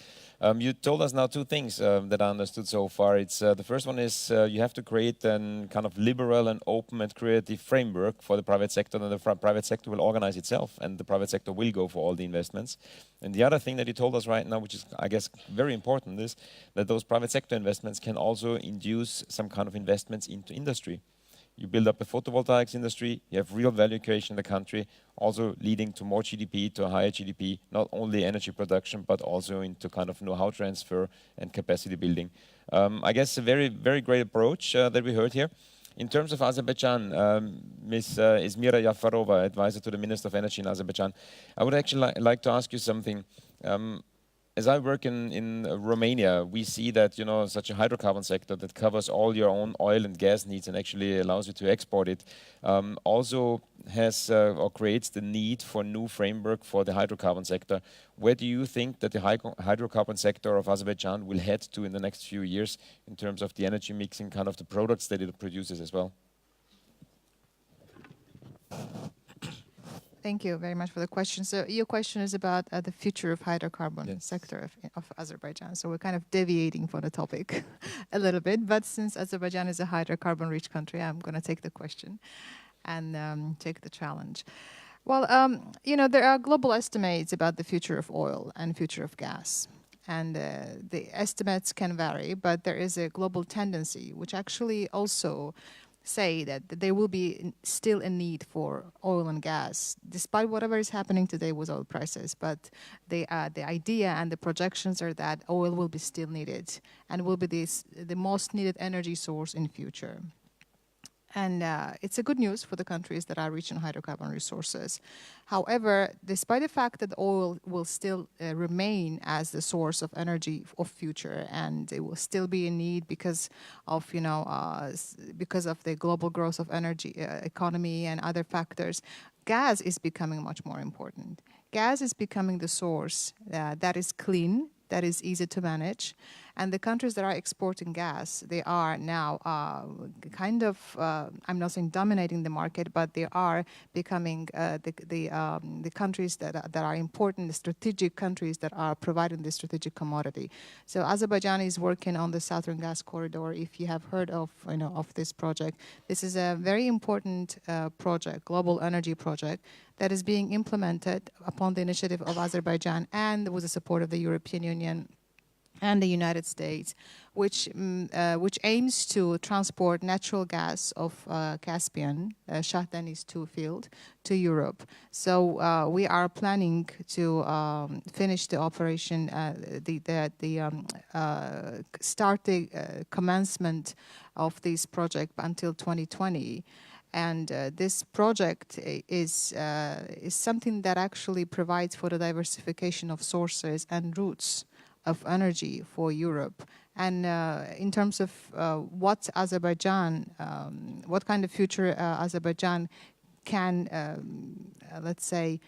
You told us now two things that I understood so far. It's the first one is you have to create a kind of liberal and open and creative framework for the private sector, and the private sector will organize itself, and the private sector will go for all the investments. And the other thing that you told us right now, which is, I guess, very important, is that those private sector investments can also induce some kind of investments into industry. You build up a photovoltaics industry, you have real value creation in the country, also leading to more GDP, to a higher GDP, not only energy production, but also into kind of know-how transfer and capacity building. I guess a very, very great approach that we heard here. In terms of Azerbaijan, Ms. Izmira Yafarova, advisor to the Minister of Energy in Azerbaijan, I would actually like to ask you something. As I work in Romania, we see that, you know, such a hydrocarbon sector that covers all your own oil and gas needs and actually allows you to export it, also has or creates the need for new framework for the hydrocarbon sector. Where do you think that the hydrocarbon sector of Azerbaijan will head to in the next few years in terms of the energy mixing, kind of the products that it produces as well? Thank you very much for the question. So your question is about the future of hydrocarbon sector of Azerbaijan. So we're kind of deviating from the topic a little bit, but since Azerbaijan is a hydrocarbon-rich country, I'm going to take the question and take the challenge. Well, you know, there are global estimates about the future of oil and future of gas. And the estimates can vary, but there is a global tendency, which actually also say that there will be still a need for oil and gas, despite whatever is happening today with oil prices. But the idea and the projections are that oil will be still needed and will be the most needed energy source in future. And it's a good news for the countries that are rich in hydrocarbon resources. However, despite the fact that oil will still remain as the source of energy of future, and it will still be in need because of, you know, because of the global growth of energy economy and other factors, gas is becoming much more important. Gas is becoming the source that is clean, that is easy to manage. And the countries that are exporting gas, they are now kind of, I'm not saying dominating the market, but they are becoming the countries that are important, the strategic countries that are providing the strategic commodity. So Azerbaijan is working on the Southern Gas Corridor. If you have heard of, you know, of this project, this is a very important project, global energy project, that is being implemented upon the initiative of Azerbaijan and with the support of the European Union and the United States, which aims to transport natural gas of Caspian, Shah Deniz 2 field, to Europe. So we are planning to finish the operation, start the commencement of this project until 2020. And this project is something that actually provides for the diversification of sources and routes of energy for Europe. And in terms of what Azerbaijan, what kind of future Azerbaijan can, let's say,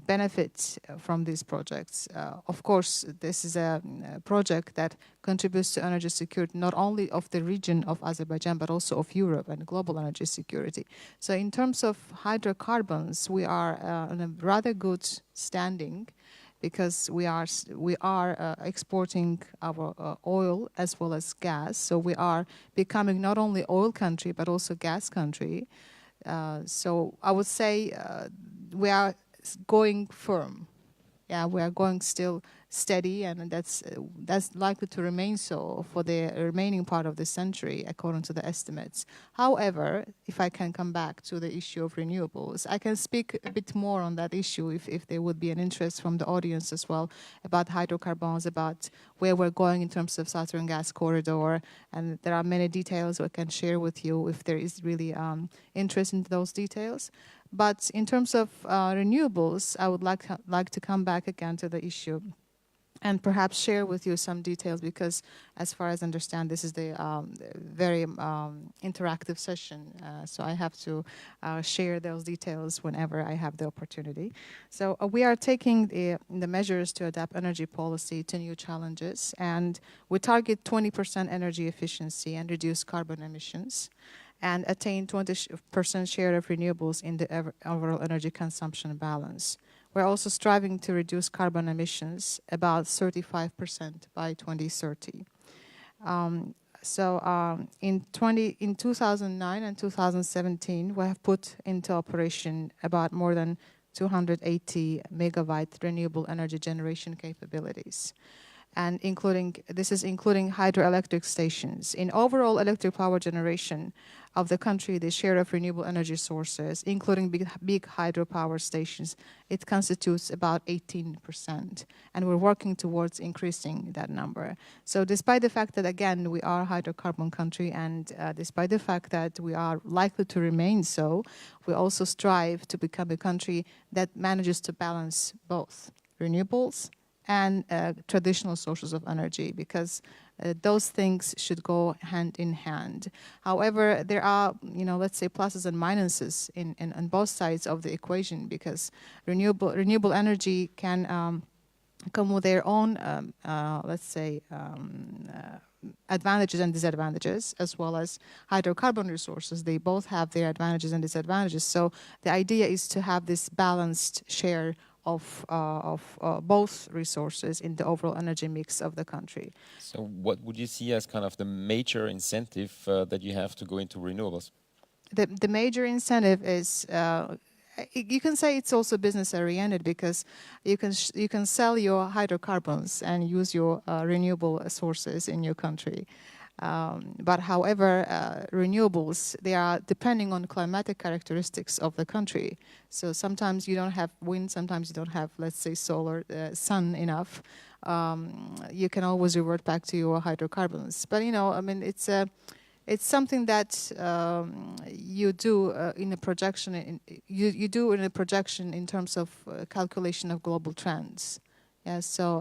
benefit from these projects. Of course, this is a project that contributes to energy security, not only of the region of Azerbaijan, but also of Europe and global energy security. So in terms of hydrocarbons, we are in a rather good standing, because we are exporting our oil as well as gas. So we are becoming not only oil country, but also gas country. So I would say we are going firm. Yeah, we are going still steady, and that's likely to remain so for the remaining part of the century, according to the estimates. However, if I can come back to the issue of renewables, I can speak a bit more on that issue if there would be an interest from the audience as well about hydrocarbons, about where we're going in terms of Southern Gas Corridor, and there are many details I can share with you if there is really interest in those details. But in terms of renewables, I would like to come back again to the issue and perhaps share with you some details, because as far as I understand, this is the very interactive session. So I have to share those details whenever I have the opportunity. So we are taking the measures to adapt energy policy to new challenges, and we target 20% energy efficiency and reduce carbon emissions, and attain 20% share of renewables in the overall energy consumption balance. We're also striving to reduce carbon emissions about 35% by 2030. In 2009 and 2017, we have put into operation about more than 280 megawatt renewable energy generation capabilities, and this is including hydroelectric stations. In overall electric power generation of the country, the share of renewable energy sources, including big hydropower stations, it constitutes about 18%, and we're working towards increasing that number. So despite the fact that, again, we are a hydrocarbon country, and despite the fact that we are likely to remain so, we also strive to become a country that manages to balance both renewables and traditional sources of energy, because those things should go hand in hand. However, there are, let's say, pluses and minuses on both sides of the equation, because renewable energy can come with their own, advantages and disadvantages, as well as hydrocarbon resources. They both have their advantages and disadvantages. So the idea is to have this balanced share of both resources in the overall energy mix of the country. So what would you see as kind of the major incentive that you have to go into renewables? The major incentive is, you can say it's also business oriented, because you can sell your hydrocarbons and use your renewable sources in your country. But however, renewables, they are depending on climatic characteristics of the country. So sometimes you don't have wind, sometimes you don't have, let's say, solar, sun enough. You can always revert back to your hydrocarbons. But, it's something that you do in a projection. You do in a projection in terms of calculation of global trends. Yeah, so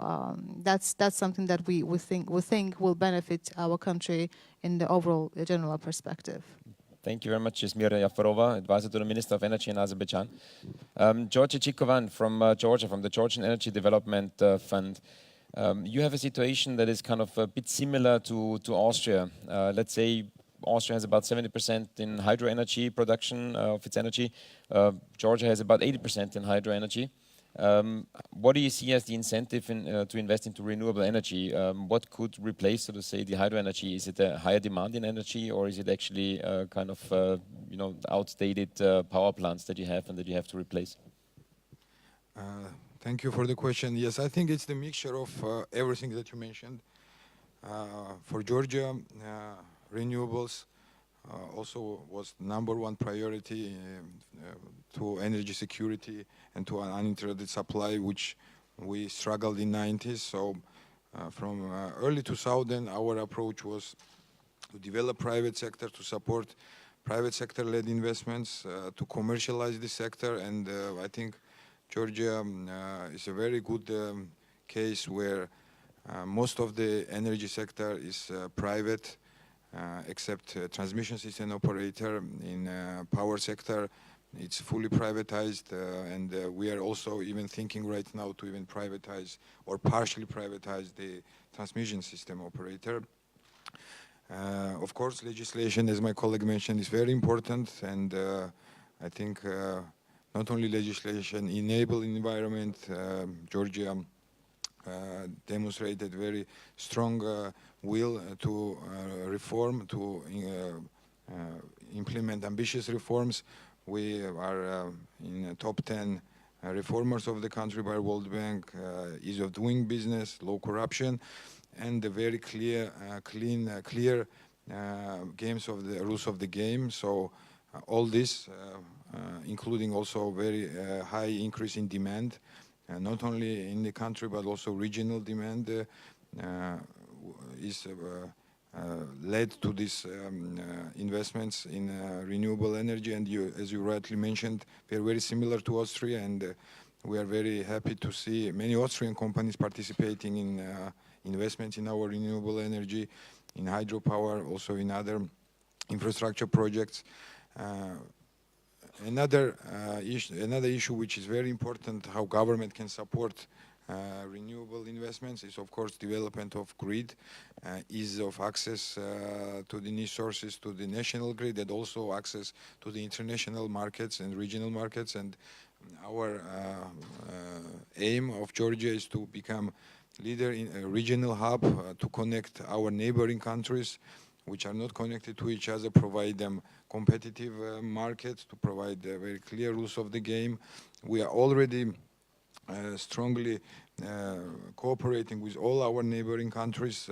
that's something that we think will benefit our country in the overall general perspective. Thank you very much, Jasmira Jafarova, advisor to the Minister of Energy in Azerbaijan. Georgia Chikovan from Georgia, from the Georgian Energy Development Fund. You have a situation that is kind of a bit similar to Austria. Let's say Austria has about 70% in hydro energy production of its energy. Georgia has about 80% in hydro energy. What do you see as the incentive to invest into renewable energy? What could replace, so to say, the hydro energy? Is it a higher demand in energy, or is it actually kind of outdated power plants that you have and that you have to replace? Thank you for the question. Yes, I think it's the mixture of everything that you mentioned. For Georgia, renewables also was #1 priority to energy security and to an uninterrupted supply, which we struggled in '90s. So from early 2000, our approach was to develop private sector, to support private sector-led investments, to commercialize the sector. And I think Georgia is a very good case where most of the energy sector is private, except transmission system operator. In power sector, it's fully privatized, and we are also even thinking right now to even privatize or partially privatize the transmission system operator. Of course, legislation, as my colleague mentioned, is very important, and I think not only legislation, enabling environment. Georgia demonstrated very strong will to reform, to implement ambitious reforms. We are in the top 10 reformers of the country by World Bank, ease of doing business, low corruption, and a very clear, clear games of the rules of the game. So all this, including also very high increase in demand, not only in the country but also regional demand, is led to these investments in renewable energy. And as you rightly mentioned, we are very similar to Austria, and we are very happy to see many Austrian companies participating in investments in our renewable energy, in hydropower, also in other infrastructure projects. Another issue which is very important, how government can support renewable investments, is of course development of grid, ease of access to the new sources, to the national grid, and also access to the international markets and regional markets. And our aim of Georgia is to become leader in a regional hub to connect our neighboring countries which are not connected to each other, provide them competitive markets, to provide very clear rules of the game. We are already strongly cooperating with all our neighboring countries.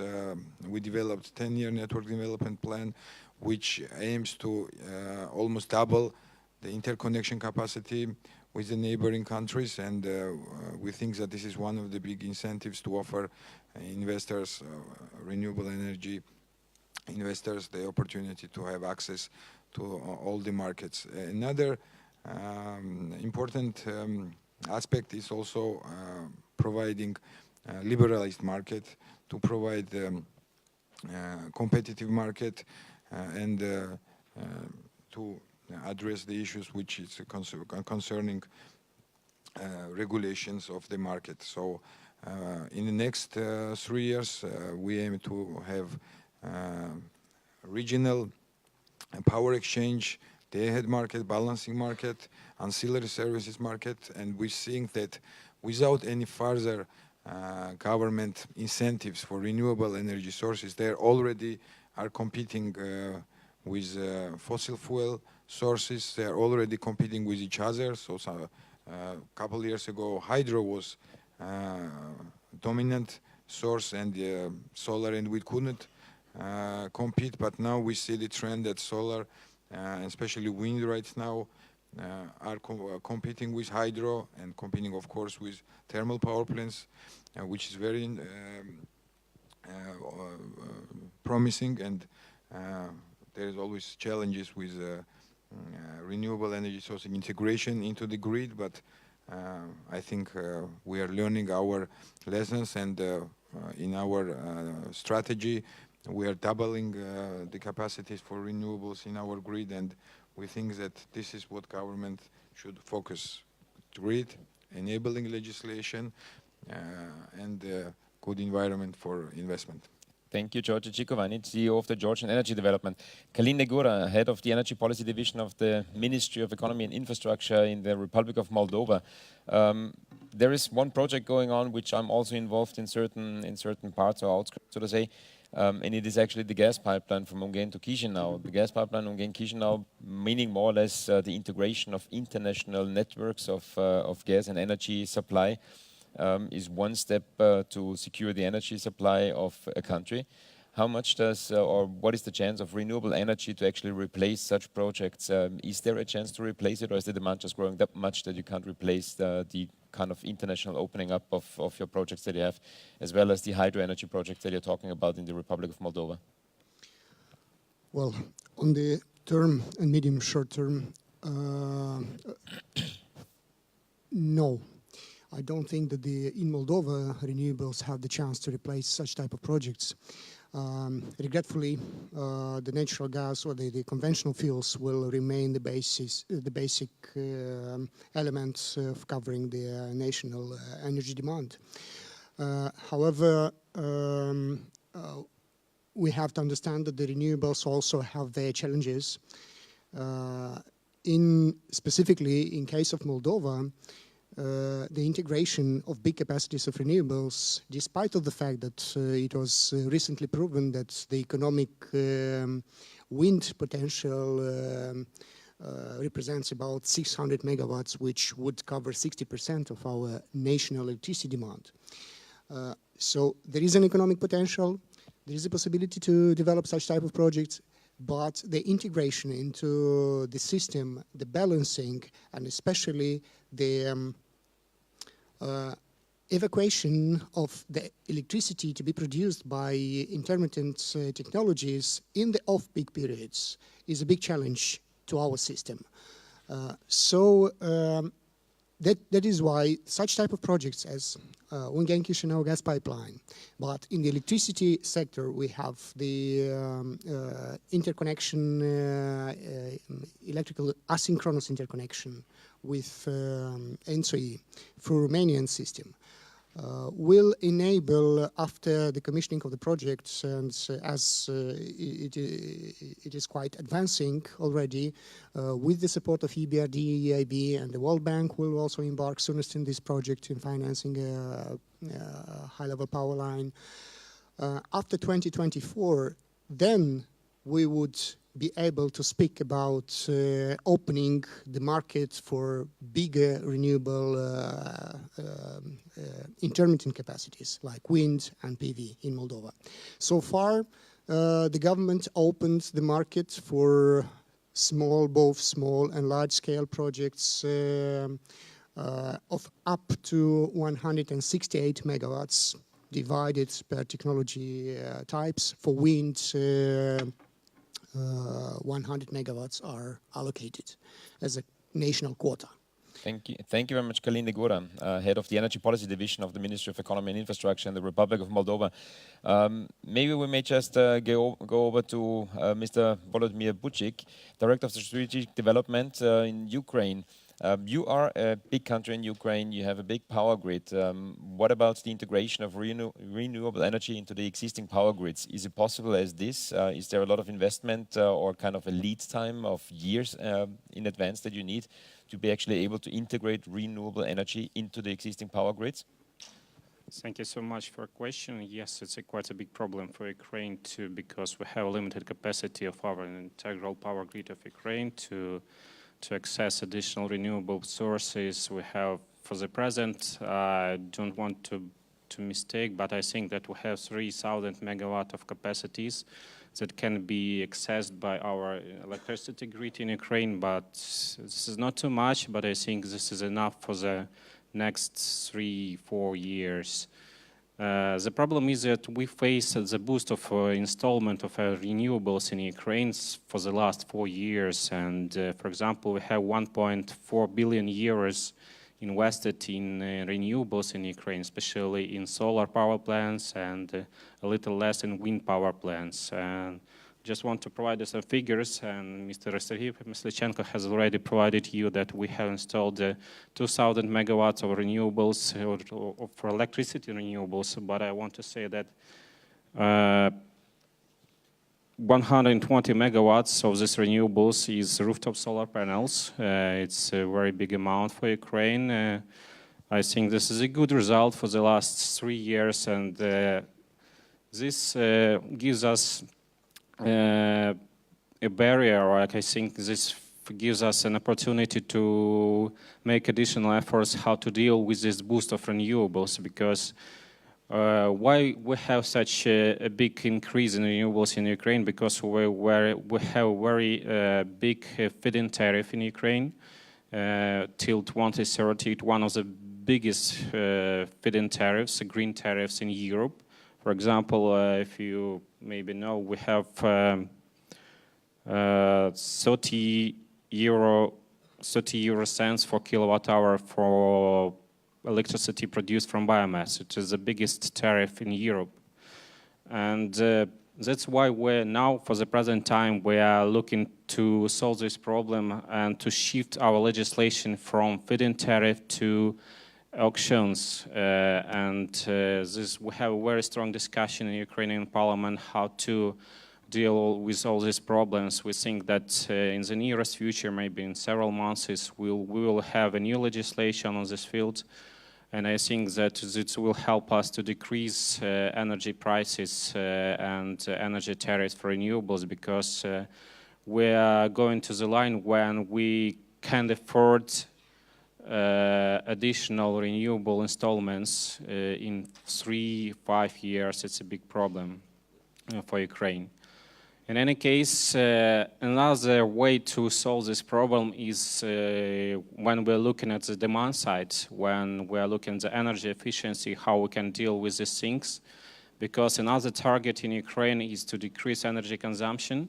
We developed a 10-year network development plan which aims to almost double the interconnection capacity with the neighboring countries, and we think that this is one of the big incentives to offer investors, renewable energy investors, the opportunity to have access to all the markets. Another important aspect is also providing a liberalized market, to provide competitive market and to address the issues which is concerning regulations of the market. So in the next 3 years we aim to have regional power exchange, day-ahead market, balancing market, ancillary services market, and we think that without any further government incentives for renewable energy sources, they already are competing with fossil fuel sources. They are already competing with each other. So a couple of years ago, hydro was dominant source, and solar and wind couldn't compete, but now we see the trend that solar, especially wind right now, are competing with hydro and competing, of course, with thermal power plants, which is very promising. And there is always challenges with renewable energy source integration into the grid, but I think we are learning our lessons, and in our strategy we are doubling the capacities for renewables in our grid, and we think that this is what government should focus: grid, enabling legislation, and good environment for investment. Thank you, George Gikovani, CEO of the Georgian Energy Development. Kalin Negura, head of the Energy Policy Division of the Ministry of Economy and Infrastructure in the Republic of Moldova. There is one project going on which I'm also involved in certain parts or outskirts, so to say, and it is actually the gas pipeline from Ungain to Chisinau. The gas pipeline Ungain-Chisinau, meaning more or less the integration of international networks of gas and energy supply, is one step to secure the energy supply of a country. How much does, or what is the chance of renewable energy to actually replace such projects? Is there a chance to replace it, or is the demand just growing that much that you can't replace the kind of international opening up of your projects that you have, as well as the hydro energy projects that you're talking about in the Republic of Moldova? Well, on the term and medium short term, no. I don't think that in Moldova renewables have the chance to replace such type of projects. Regretfully, the natural gas or the conventional fuels will remain the basic elements of covering the national energy demand. However, we have to understand that the renewables also have their challenges. Specifically in case of Moldova, the integration of big capacities of renewables, despite of the fact that it was recently proven that the economic wind potential represents about 600 megawatts, which would cover 60% of our national electricity demand. So there is an economic potential, there is a possibility to develop such type of projects, but the integration into the system, the balancing, and especially the evacuation of the electricity to be produced by intermittent technologies in the off-peak periods is a big challenge to our system. That is why such type of projects as Ungain-Chișinău gas pipeline, but in the electricity sector we have the interconnection, electrical asynchronous interconnection with ENTSO-E for Romanian system. Will enable, after the commissioning of the project, and as it is quite advancing already, with the support of EBRD, EIB, and the World Bank will also embark soonest in this project in financing a high-level power line. After 2024, then we would be able to speak about opening the market for bigger renewable intermittent capacities like wind and PV in Moldova. So far, the government opened the market for both small and large-scale projects of up to 168 megawatts, divided per technology types. For wind, 100 megawatts are allocated as a national quota. Thank you very much, Călin Negura, Head of the Energy Policy Division of the Ministry of Economy and Infrastructure in the Republic of Moldova. Maybe we may just go over to Mr. Volodymyr Bucik, Director of Strategic Development in Ukraine. You are a big country in Ukraine, you have a big power grid. What about the integration of renewable energy into the existing power grids? Is it possible as this? Is there a lot of investment or kind of a lead time of years in advance that you need to be actually able to integrate renewable energy into the existing power grids? Thank you so much for a question. Yes, it's quite a big problem for Ukraine too, because we have a limited capacity of our integral power grid of Ukraine to access additional renewable sources. We have, for the present, I don't want to mistake, but I think that we have 3,000 megawatt of capacities that can be accessed by our electricity grid in Ukraine, but this is not too much, but I think this is enough for the next 3-4 years. The problem is that we face the boost of installment of renewables in Ukraine for the last 4 years. And for example, we have 1.4 billion euros invested in renewables in Ukraine, especially in solar power plants and a little less in wind power plants. And just want to provide some figures, and Mr. Serhiy Myslitchenko has already provided you that we have installed 2,000 megawatts of renewables or for electricity renewables, but I want to say that 120 megawatts of these renewables is rooftop solar panels. It's a very big amount for Ukraine. I think this is a good result for the last 3 years, and this gives us a barrier, or I think this gives us an opportunity to make additional efforts how to deal with this boost of renewables, because why we have such a big increase in renewables in Ukraine? Because we have a very big feed-in tariff in Ukraine till 2030, one of the biggest feed-in tariffs, green tariffs in Europe. For example, if you maybe know, we have 30 euro cents for kilowatt hour for electricity produced from biomass. It is the biggest tariff in Europe. And that's why we're now, for the present time, we are looking to solve this problem and to shift our legislation from feed-in tariff to auctions, this we have a very strong discussion in Ukrainian parliament how to deal with all these problems. We think that in the nearest future, maybe in several months, we will have a new legislation on this field, and I think that it will help us to decrease energy prices and energy tariffs for renewables, because we are going to the line when we can afford additional renewable installments in 3-5 years. It's a big problem for Ukraine. In any case, another way to solve this problem is when we're looking at the demand side, when we're looking at the energy efficiency, how we can deal with these things. Because another target in Ukraine is to decrease energy consumption.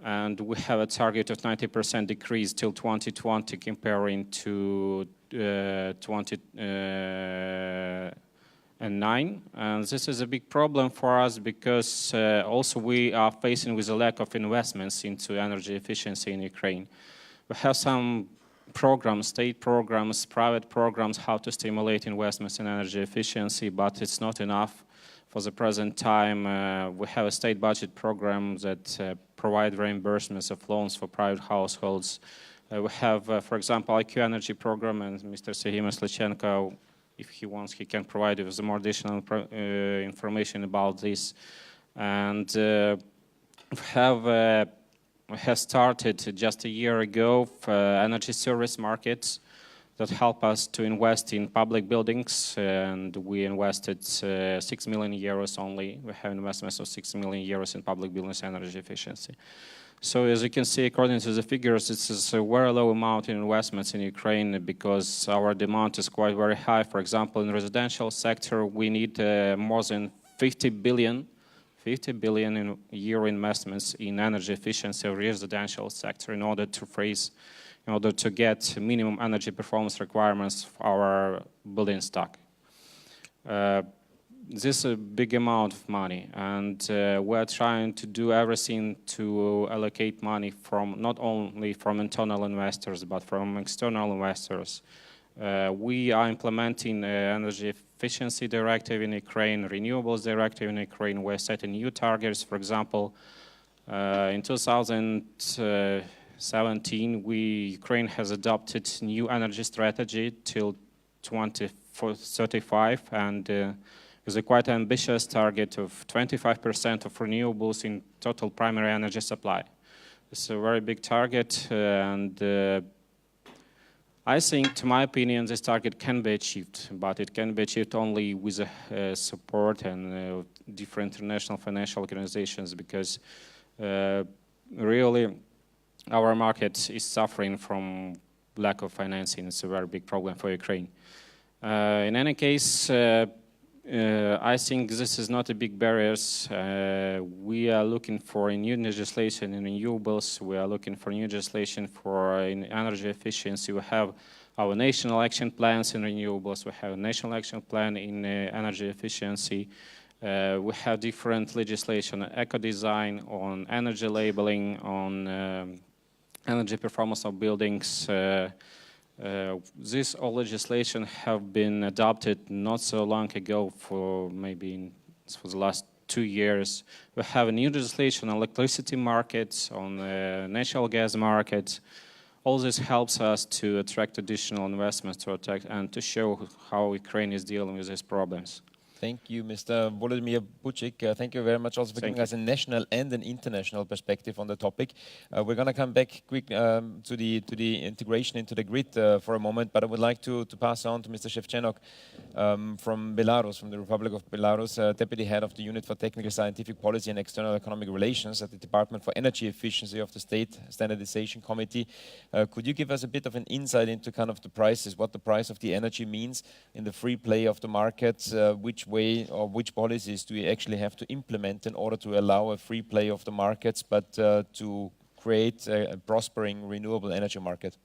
And we have a target of 90% decrease till 2020 comparing to 2009. And this is a big problem for us because also we are facing with a lack of investments into energy efficiency in Ukraine. We have some programs, state programs, private programs, how to stimulate investments in energy efficiency, but it's not enough. For the present time, we have a state budget program that provide reimbursements of loans for private households. We have, for example, IQ Energy program, and Mr. Serhiy Maslichenko, if he wants, he can provide you with more additional information about this. And we have started just a year ago energy service markets that help us to invest in public buildings, and we invested 6 million euros only. We have investments of 6 million euros in public buildings energy efficiency. So as you can see, according to the figures, it's a very low amount in investments in Ukraine because our demand is quite very high. For example, in the residential sector, we need more than 50 billion in year investments in energy efficiency of residential sector in order to get minimum energy performance requirements for our building stock. This is a big amount of money, and we're trying to do everything to allocate money from not only from internal investors, but from external investors. We are implementing energy efficiency directive in Ukraine, renewables directive in Ukraine. We're setting new targets. For example, in 2017, Ukraine has adopted new energy strategy till 2035, and with a quite ambitious target of 25% of renewables in total primary energy supply. It's a very big target, and I think, to my opinion, this target can be achieved, but it can be achieved only with support and different international financial organizations, because really our market is suffering from lack of financing. It's a very big problem for Ukraine. In any case, I think this is not a big barrier. We are looking for a new legislation in renewables. We are looking for new legislation for energy efficiency. We have our national action plans in renewables. We have a national action plan in energy efficiency. We have different legislation on eco-design, on energy labeling, on energy performance of buildings. This all legislation have been adopted not so long ago, for the last 2 years. We have a new legislation on electricity markets, on natural gas markets. All this helps us to attract additional investments and to show how Ukraine is dealing with these problems. Thank you, Mr. Volodymyr Buchik. Thank you very much also for giving us a national and an international perspective on the topic. We're going to come back quick to the integration into the grid for a moment, but I would like to pass on to Mr. Shevchenok from Belarus, from the Republic of Belarus, Deputy Head of the Unit for Technical Scientific Policy and External Economic Relations at the Department for Energy Efficiency of the State Standardization Committee. Could you give us a bit of an insight into kind of the prices, what the price of the energy means in the free play of the markets, which way or which policies do we actually have to implement in order to allow a free play of the markets, but to create a prospering renewable energy market?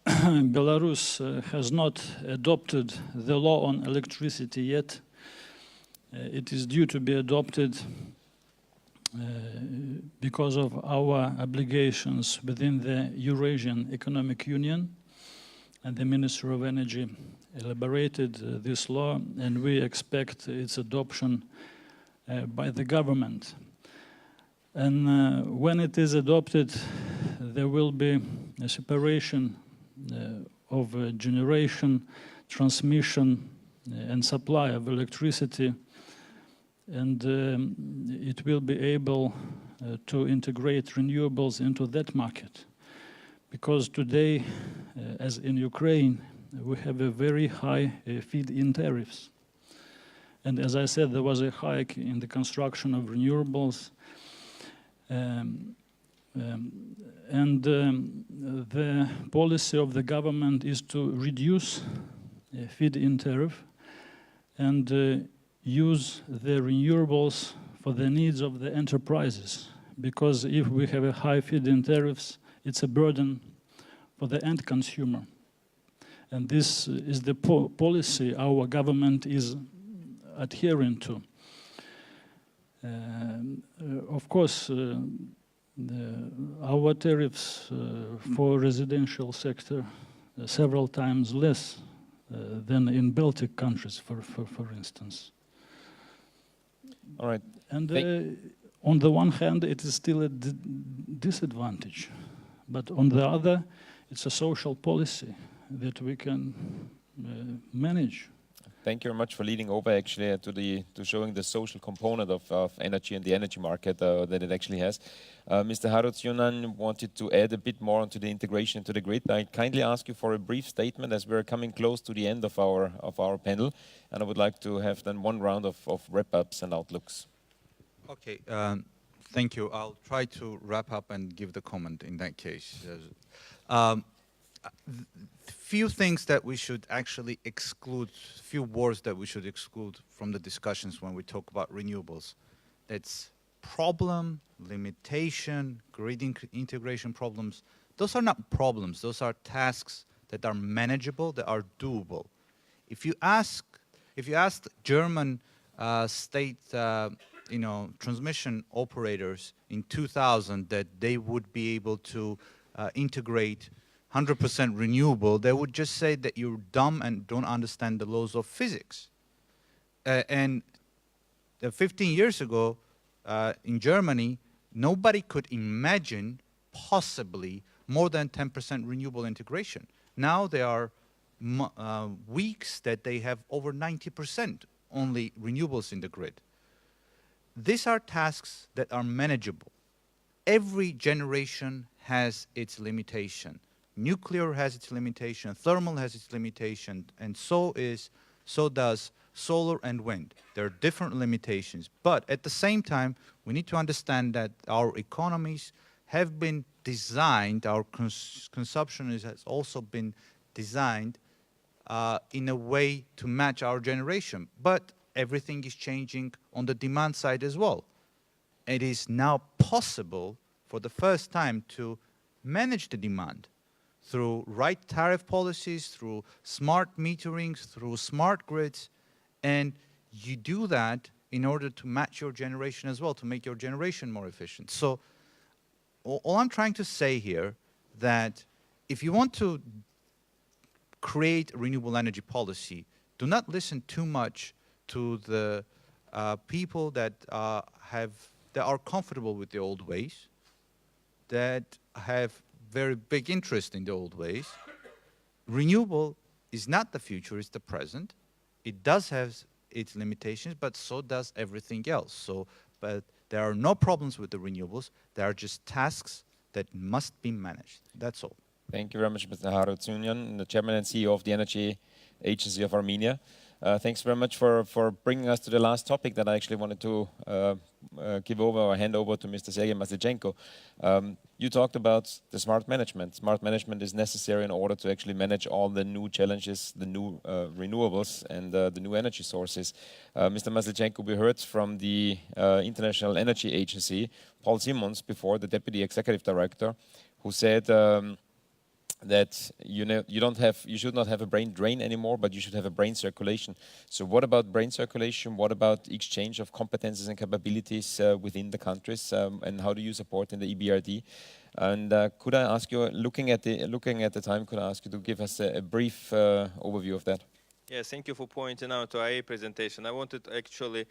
Belarus has not adopted the law on electricity yet. It is due to be adopted because of our obligations within the Eurasian Economic Union, and the Minister of Energy elaborated this law, and we expect its adoption by the government. And when it is adopted, there will be a separation of generation, transmission, and supply of electricity. and it will be able to integrate renewables into that market. Because today, as in Ukraine, we have a very high feed-in tariffs. And as I said, there was a hike in the construction of renewables. The policy of the government is to reduce feed-in tariff and use the renewables for the needs of the enterprises. Because if we have a high feed-in tariffs, it's a burden for the end consumer. And this is the policy our government is adhering to. Of course, our tariffs for residential sector several times less than in Baltic countries, for instance. All right. And on the one hand, it is still a disadvantage, but on the other, it's a social policy that we can manage. Thank you very much for leading over actually to showing the social component of energy and the energy market that it actually has. Mr. Harutyunyan wanted to add a bit more onto the integration into the grid. I kindly ask you for a brief statement as we're coming close to the end of our panel, and I would like to have then one round of wrap-ups and outlooks. Okay, thank you. I'll try to wrap up and give the comment in that case. Few things that we should actually exclude, few words that we should exclude from the discussions when we talk about renewables. That's problem, limitation, grid integration problems. Those are not problems, those are tasks that are manageable, that are doable. If you ask German state transmission operators in 2000 that they would be able to integrate 100% renewable, they would just say that you're dumb and don't understand the laws of physics. And 15 years ago in Germany, nobody could imagine possibly more than 10% renewable integration. Now there are weeks that they have over 90% only renewables in the grid. These are tasks that are manageable. Every generation has its limitation. Nuclear has its limitation, thermal has its limitation, and so does solar and wind. There are different limitations, but at the same time, we need to understand that our economies have been designed, our consumption has also been designed in a way to match our generation. But everything is changing on the demand side as well. It is now possible for the first time to manage the demand through right tariff policies, through smart metering, through smart grids, and you do that in order to match your generation as well, to make your generation more efficient. So all I'm trying to say here that if you want to create a renewable energy policy, do not listen too much to the people that are comfortable with the old ways, that have very big interest in the old ways. Renewable is not the future, it's the present. It does have its limitations, but so does everything else. But there are no problems with the renewables. There are just tasks that must be managed. That's all. Thank you very much, Mr. Harutyunyan, the Chairman and CEO of the Energy Agency of Armenia. Thanks very much for bringing us to the last topic that I actually wanted to hand over to Mr. Sergei Maslichenko. You talked about the smart management. Smart management is necessary in order to actually manage all the new challenges, the new renewables and the new energy sources. Mr. Maslichenko, we heard from the International Energy Agency, Paul Simons, before, the Deputy Executive Director, who said that you should not have a brain drain anymore, but you should have a brain circulation. So what about brain circulation? What about exchange of competences and capabilities within the countries? And how do you support in the EBRD? And could I ask you, looking at the time, could I ask you to give us a brief overview of that? Yes, thank you for pointing out to our presentation. I wanted actually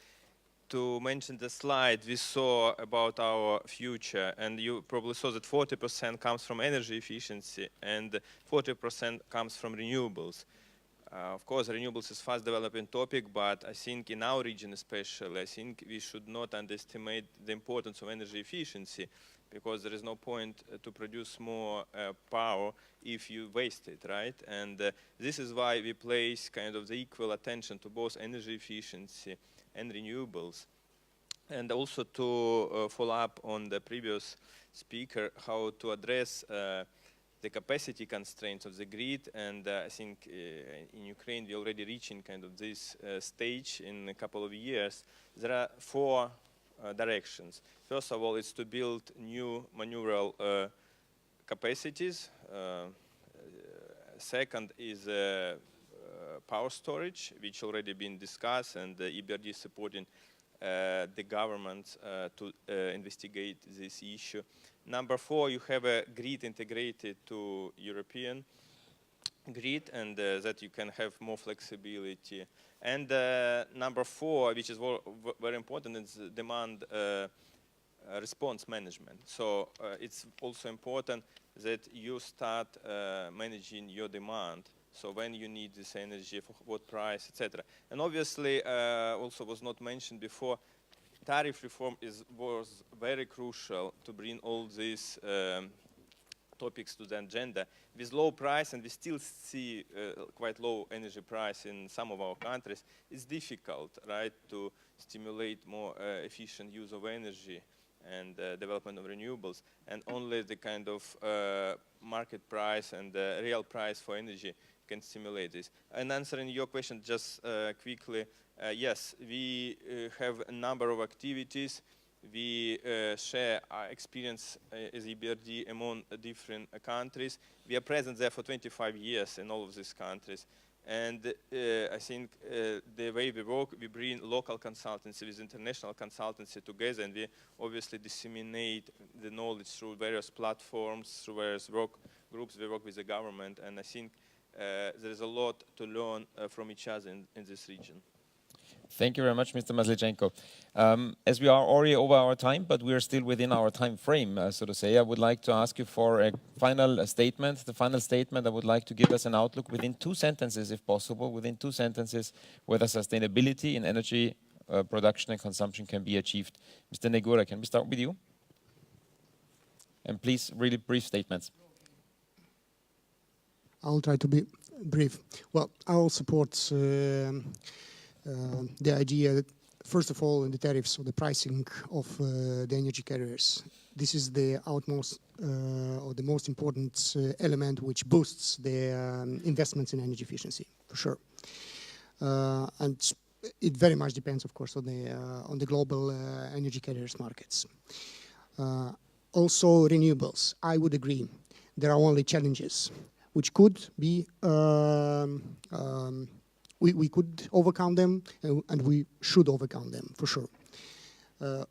to mention the slide we saw about our future, and you probably saw that 40% comes from energy efficiency and 40% comes from renewables. Of course, renewables is fast developing topic, but I think in our region especially, I think we should not underestimate the importance of energy efficiency, because there is no point to produce more power if you waste it, right? And this is why we place kind of the equal attention to both energy efficiency and renewables. And also to follow up on the previous speaker, how to address the capacity constraints of the grid. And I think in Ukraine we're already reaching kind of this stage in a couple of years. There are four directions. First of all, it's to build new maneuverable capacities. Second is power storage, which already been discussed, and the EBRD is supporting the government to investigate this issue. Number four, you have a grid integrated to European grid, and that you can have more flexibility. And number four, which is very important, is demand response management. So it's also important that you start managing your demand. So when you need this energy, for what price, etc. And obviously, also was not mentioned before, tariff reform was very crucial to bring all these topics to the agenda. With low price, and we still see quite low energy price in some of our countries, it's difficult, right, to stimulate more efficient use of energy and development of renewables. And only the kind of market price and the real price for energy can stimulate this. And answering your question just quickly, yes, we have a number of activities. We share our experience as EBRD among different countries. We are present there for 25 years in all of these countries. And I think the way we work, we bring local consultancy with international consultancy together, and we obviously disseminate the knowledge through various platforms, through various work groups. We work with the government, and I think there is a lot to learn from each other in this region. Thank you very much, Mr. Maslichenko. As we are already over our time, but we are still within our time frame, so to say, I would like to ask you for a final statement. The final statement, I would like to give us an outlook within 2 sentences, if possible, within 2 sentences, whether sustainability in energy production and consumption can be achieved. Mr. Negura, can we start with you? And please, really brief statements. I'll try to be brief. Well, I will support the idea that, first of all, in the tariffs or the pricing of the energy carriers, this is the utmost or the most important element which boosts the investments in energy efficiency, for sure. And it very much depends, of course, on the global energy carriers markets. Also, renewables. I would agree. There are only challenges which could be we could overcome them, and we should overcome them, for sure.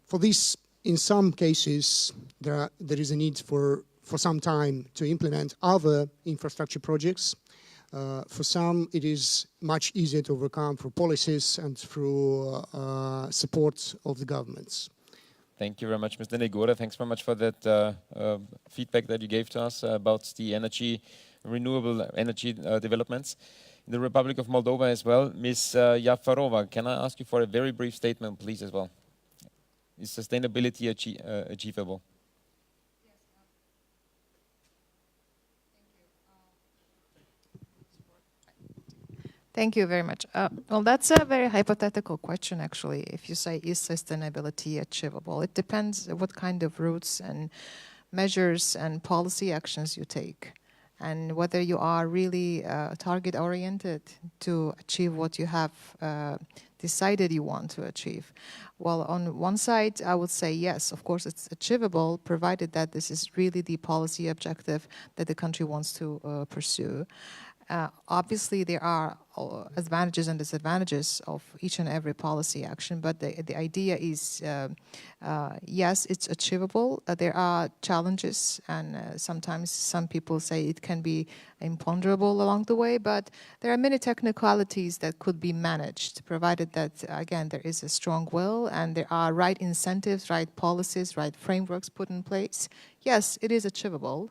For this, in some cases, there is a need for some time to implement other infrastructure projects. For some, it is much easier to overcome through policies and through support of the governments. Thank you very much, Mr. Negura. Thanks very much for that feedback that you gave to us about the renewable energy developments. In the Republic of Moldova as well, Ms. Yafarova, can I ask you for a very brief statement, please, as well? Is sustainability achievable? Yes. Thank you very much. Well, that's a very hypothetical question, actually. If you say, is sustainability achievable? It depends what kind of routes and measures and policy actions you take, and whether you are really target-oriented to achieve what you have decided you want to achieve. Well, on one side, I would say yes, of course it's achievable, provided that this is really the policy objective that the country wants to pursue. Obviously, there are advantages and disadvantages of each and every policy action, but the idea is, yes, it's achievable. There are challenges, and sometimes some people say it can be imponderable along the way, but there are many technicalities that could be managed, provided that, again, there is a strong will and there are right incentives, right policies, right frameworks put in place. yes, it is achievable.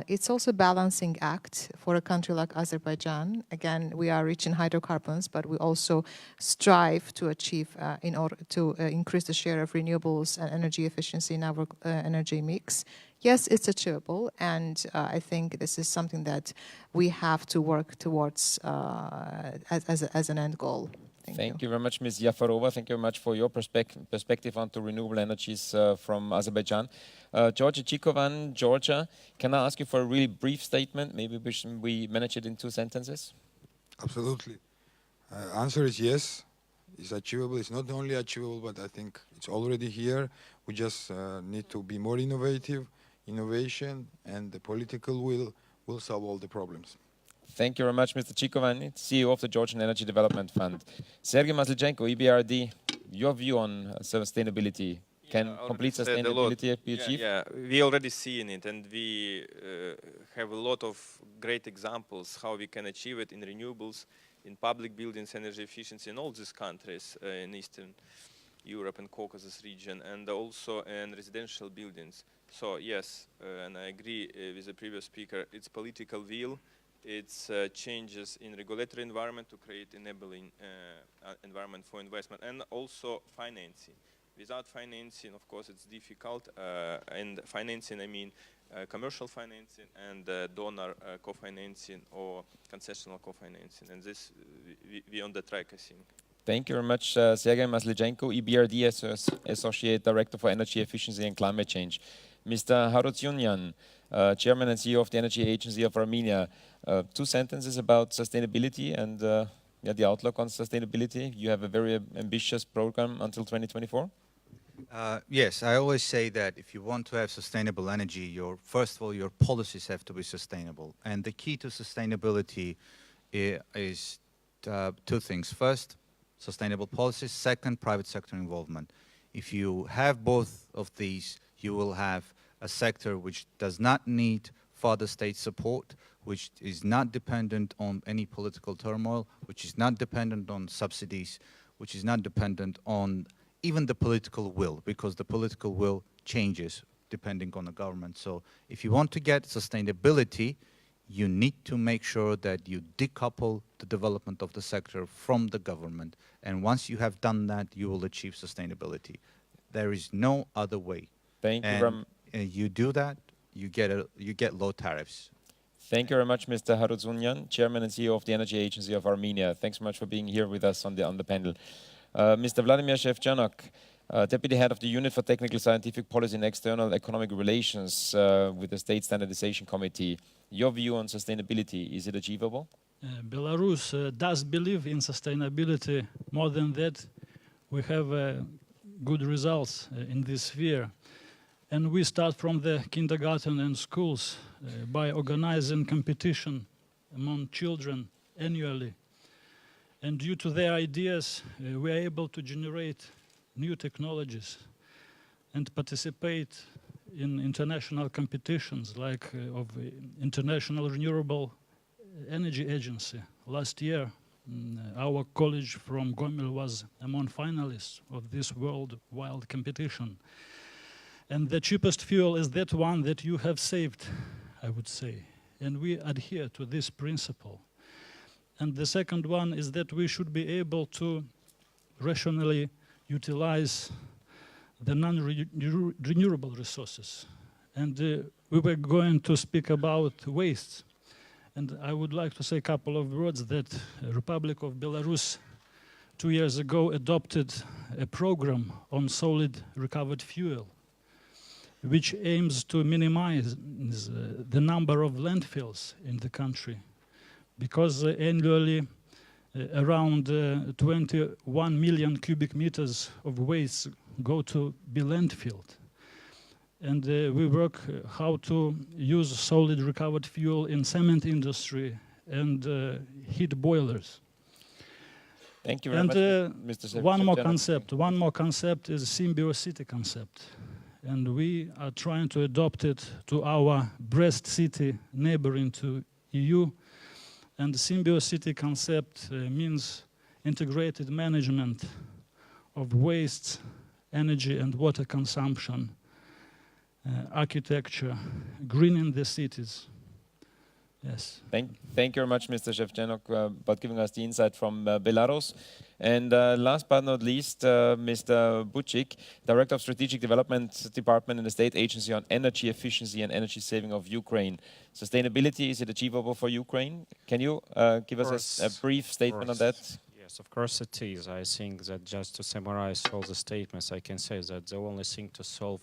It's also a balancing act for a country like Azerbaijan. Again, we are rich in hydrocarbons, but we also strive to achieve, in order to increase the share of renewables and energy efficiency in our energy mix. Yes, it's achievable, and I think this is something that we have to work towards as an end goal. Thank you very much, Ms. Yafarova. Thank you very much for your perspective onto renewable energies from Azerbaijan. Georgia Chikovan, Georgia, can I ask you for a really brief statement? Maybe we manage it in 2 sentences? Absolutely. Answer is yes. It's achievable. It's not only achievable, but I think it's already here. We just need to be more innovative. Innovation and the political will solve all the problems. Thank you very much, Mr. Chikovan, CEO of the Georgian Energy Development Fund. Sergei Maslichenko, EBRD, your view on sustainability. Can complete sustainability be achieved? Yeah, we already seen it, and we have a lot of great examples how we can achieve it in renewables, in public buildings, energy efficiency in all these countries in Eastern Europe and Caucasus region, and also in residential buildings. So yes, and I agree with the previous speaker, it's political will, it's changes in regulatory environment to create enabling environment for investment, and also financing. Without financing, of course, it's difficult, and financing, I mean commercial financing and donor co-financing or concessional co-financing, and this, we on the track, I think. Thank you very much, Sergei Maslichenko, EBRD Associate Director for Energy Efficiency and Climate Change. Mr. Harutyunyan, Chairman and CEO of the Energy Agency of Armenia. 2 sentences about sustainability and the outlook on sustainability. You have a very ambitious program until 2024. Yes, I always say that if you want to have sustainable energy, first of all, your policies have to be sustainable. And the key to sustainability is 2 things. First, sustainable policies. Second, private sector involvement. If you have both of these, you will have a sector which does not need further state support, which is not dependent on any political turmoil, which is not dependent on subsidies, which is not dependent on even the political will, because the political will changes depending on the government. So if you want to get sustainability, you need to make sure that you decouple the development of the sector from the government. And once you have done that, you will achieve sustainability. There is no other way. Thank you. And you do that, you get low tariffs. Thank you very much, Mr. Harutyunyan, Chairman and CEO of the Energy Agency of Armenia. Thanks so much for being here with us on the panel. Mr. Vladimir Shevchenok, Deputy Head of the Unit for Technical Scientific Policy and External Economic Relations with the State Standardization Committee. Your view on sustainability, is it achievable? Belarus does believe in sustainability. More than that, we have good results in this sphere. And we start from the kindergarten and schools by organizing competition among children annually. And due to their ideas, we are able to generate new technologies and participate in international competitions like of International Renewable Energy Agency. Last year, our college from Gomel was among finalists of this worldwide competition. And the cheapest fuel is that one that you have saved, I would say. And we adhere to this principle. And the second one is that we should be able to rationally utilize the non-renewable resources. And we were going to speak about waste. And I would like to say a couple of words that the Republic of Belarus 2 years ago adopted a program on solid recovered fuel, which aims to minimize the number of landfills in the country, because annually around 21 million cubic meters of waste go to be landfilled. And we work how to use solid recovered fuel in cement industry and heat boilers. Thank you very much, Mr. Shevchenok. One more concept is Symbiocity concept. And we are trying to adopt it to our Brest city neighboring to EU. And the Symbiocity concept means integrated management of waste, energy and water consumption. architecture, greening the cities. Yes. Thank you very much, Mr. Shevchenok, about giving us the insight from Belarus. And last but not least, Mr. Buchik, Director of Strategic Development Department in the State Agency on Energy Efficiency and Energy Saving of Ukraine. Sustainability, is it achievable for Ukraine? Can you give us a brief statement on that? Yes, of course it is. I think that just to summarize all the statements, I can say that the only thing to solve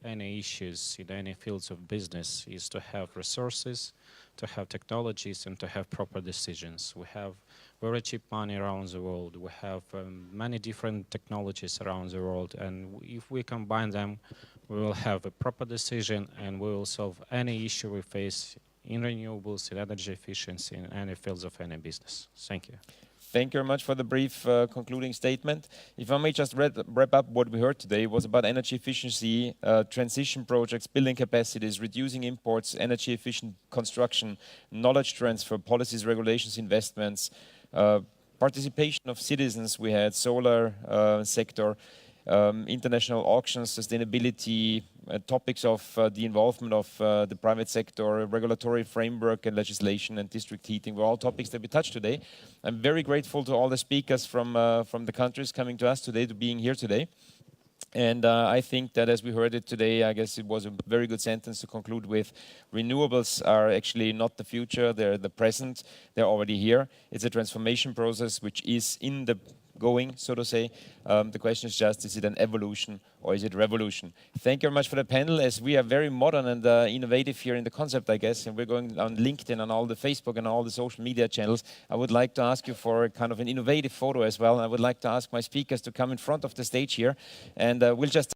any issues in any fields of business is to have resources, to have technologies, and to have proper decisions. We have very cheap money around the world. We have many different technologies around the world, and if we combine them, we will have a proper decision and we will solve any issue we face in renewables, in energy efficiency, in any fields of any business. Thank you. Thank you very much for the brief concluding statement. If I may just wrap up what we heard today, was about energy efficiency, transition projects, building capacities, reducing imports, energy efficient construction, knowledge transfer, policies, regulations, investments, participation of citizens. We had solar sector, international auctions, sustainability, topics of the involvement of the private sector, regulatory framework and legislation, and district heating were all topics that we touched today. I'm very grateful to all the speakers from the countries coming to us today, to being here today. And I think that as we heard it today, I guess it was a very good sentence to conclude with. Renewables are actually not the future, they're the present, they're already here. It's a transformation process which is in the going, so to say. The question is just, is it an evolution or is it revolution? Thank you very much for the panel, as we are very modern and innovative here in the concept, I guess, and we're going on LinkedIn, on all the Facebook and all the social media channels. I would like to ask you for a kind of an innovative photo as well. I would like to ask my speakers to come in front of the stage here, and we'll just